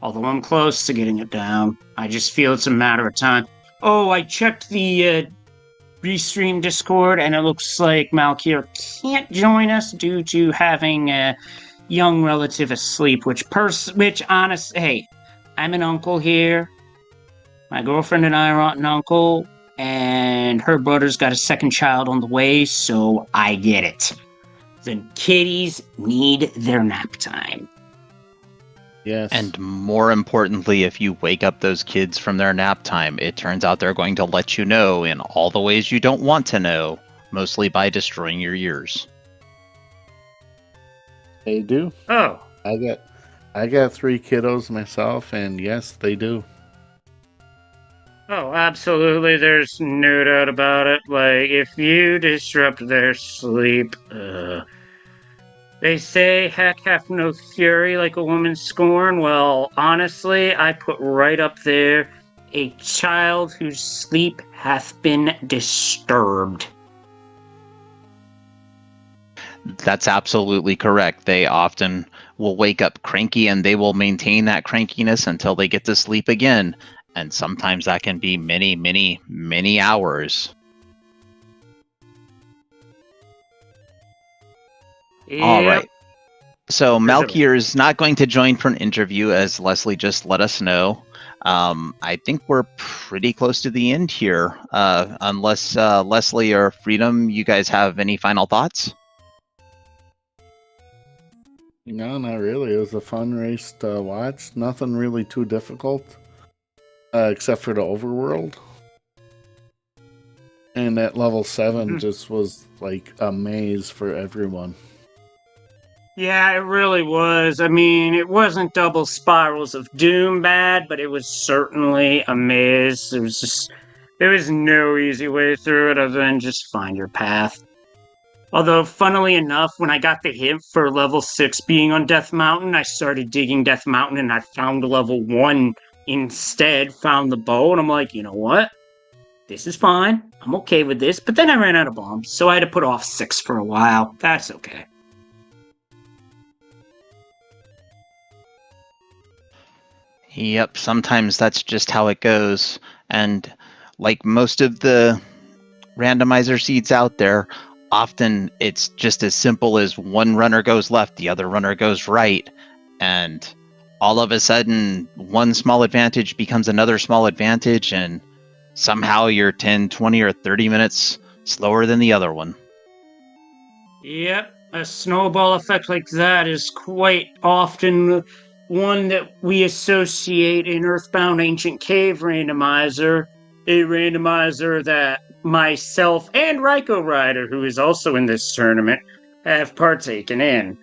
although I'm close to getting it down. I just feel it's a matter of time. Oh, I checked the Restream Discord, and it looks like Malkier can't join us due to having a young relative asleep, which honest, hey, I'm an uncle here. My girlfriend and I are aunt and uncle, and her brother's got a second child on the way, so I get it. The kiddies need their nap time. Yes. And more importantly, if you wake up those kids from their nap time, it turns out they're going to let you know in all the ways you don't want to know, mostly by destroying your ears. They do. Oh, I got 3 kiddos myself, and yes, they do. oh, absolutely. There's no doubt about it. Like, if you disrupt their sleep, they say heck hath no fury like a woman's scorn. Well, honestly, I put right up there a child whose sleep hath been disturbed. That's absolutely correct. They often will wake up cranky and they will maintain that crankiness until they get to sleep again. And sometimes that can be many, many, many hours. All Yep. right. So Malkier is not going to join for an interview, as Leslie just let us know. I think we're pretty close to the end here. Unless Leslie or Freedom, you guys have any final thoughts? No, not really. It was a fun race to watch. Nothing really too difficult, except for the overworld. And that level 7 just was like a maze for everyone. Yeah, it really was. I mean, it wasn't double spirals of doom bad, but it was certainly a maze. There was no easy way through it other than just find your path. Although, funnily enough, when I got the hint for level 6 being on Death Mountain, I started digging Death Mountain and I found level 1 instead, found the bow, and I'm like, you know what? This is fine. I'm okay with this. But then I ran out of bombs, so I had to put off 6 for a while. That's okay. Yep, sometimes that's just how it goes. And like most of the randomizer seeds out there, often it's just as simple as one runner goes left, the other runner goes right, and all of a sudden one small advantage becomes another small advantage, and somehow you're 10, 20, or 30 minutes slower than the other one. Yep, a snowball effect like that is quite often one that we associate in Earthbound Ancient Cave Randomizer, a randomizer that myself and Ryko Rider, who is also in this tournament, have partaken in.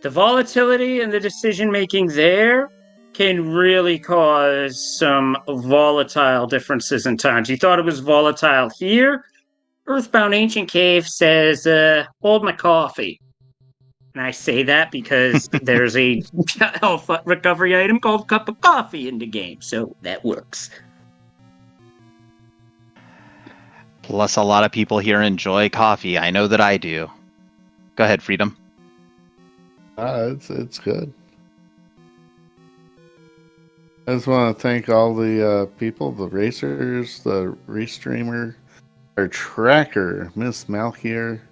The volatility and the decision making there can really cause some volatile differences in times. You thought it was volatile here? Earthbound Ancient Cave says, hold my coffee. And I say that because there's a health recovery item called Cup of Coffee in the game, so that works. Plus, a lot of people here enjoy coffee. I know that I do. Go ahead, Freedom. It's good. I just want to thank all the people, the racers, the restreamer, our tracker, Miss Malkier,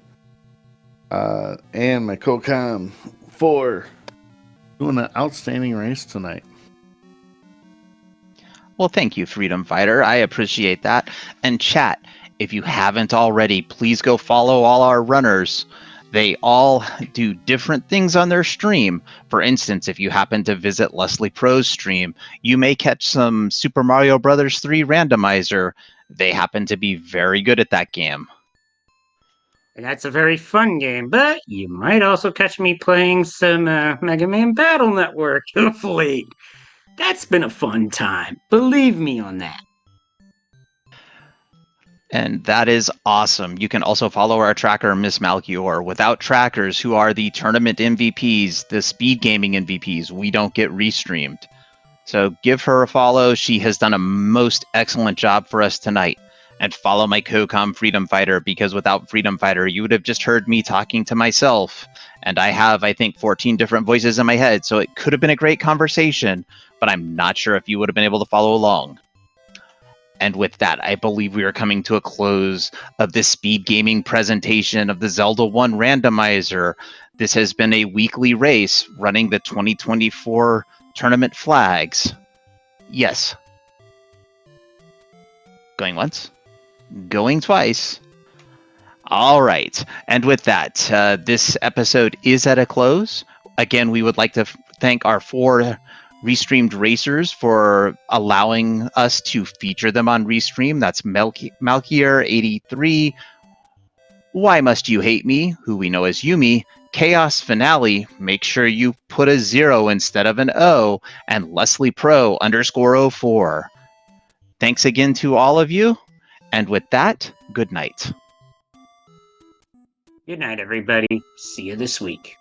and my co-com for doing an outstanding race tonight. Well, thank you, Freedom Fighter. I appreciate that. And chat, if you haven't already, please go follow all our runners. They all do different things on their stream. For instance, if you happen to visit Leslie Pro's stream, you may catch some Super Mario Bros. 3 Randomizer. They happen to be very good at that game. And that's a very fun game, but you might also catch me playing some Mega Man Battle Network of late. That's been a fun time. Believe me on that. And that is awesome. You can also follow our tracker, Miss Malchior. Without trackers, who are the tournament MVPs, the speed gaming MVPs, we don't get restreamed. So give her a follow. She has done a most excellent job for us tonight. And follow my co-com Freedom Fighter, because without Freedom Fighter, you would have just heard me talking to myself. And I have, I think, 14 different voices in my head, so it could have been a great conversation, but I'm not sure if you would have been able to follow along. And with that, I believe we are coming to a close of this speed gaming presentation of the Zelda 1 Randomizer. This has been a weekly race running the 2024 tournament flags. Yes. Going once. Going twice. All right. And with that, this episode is at a close. Again, we would like to thank our 4 Restreamed racers for allowing us to feature them on Restream. That's Malkier83, Why Must You Hate Me, who we know as Yumi, Chaos Finale, make sure you put a 0 instead of an O, and Leslie Pro _04. Thanks again to all of you. And with that, good night. Good night, everybody. See you this week.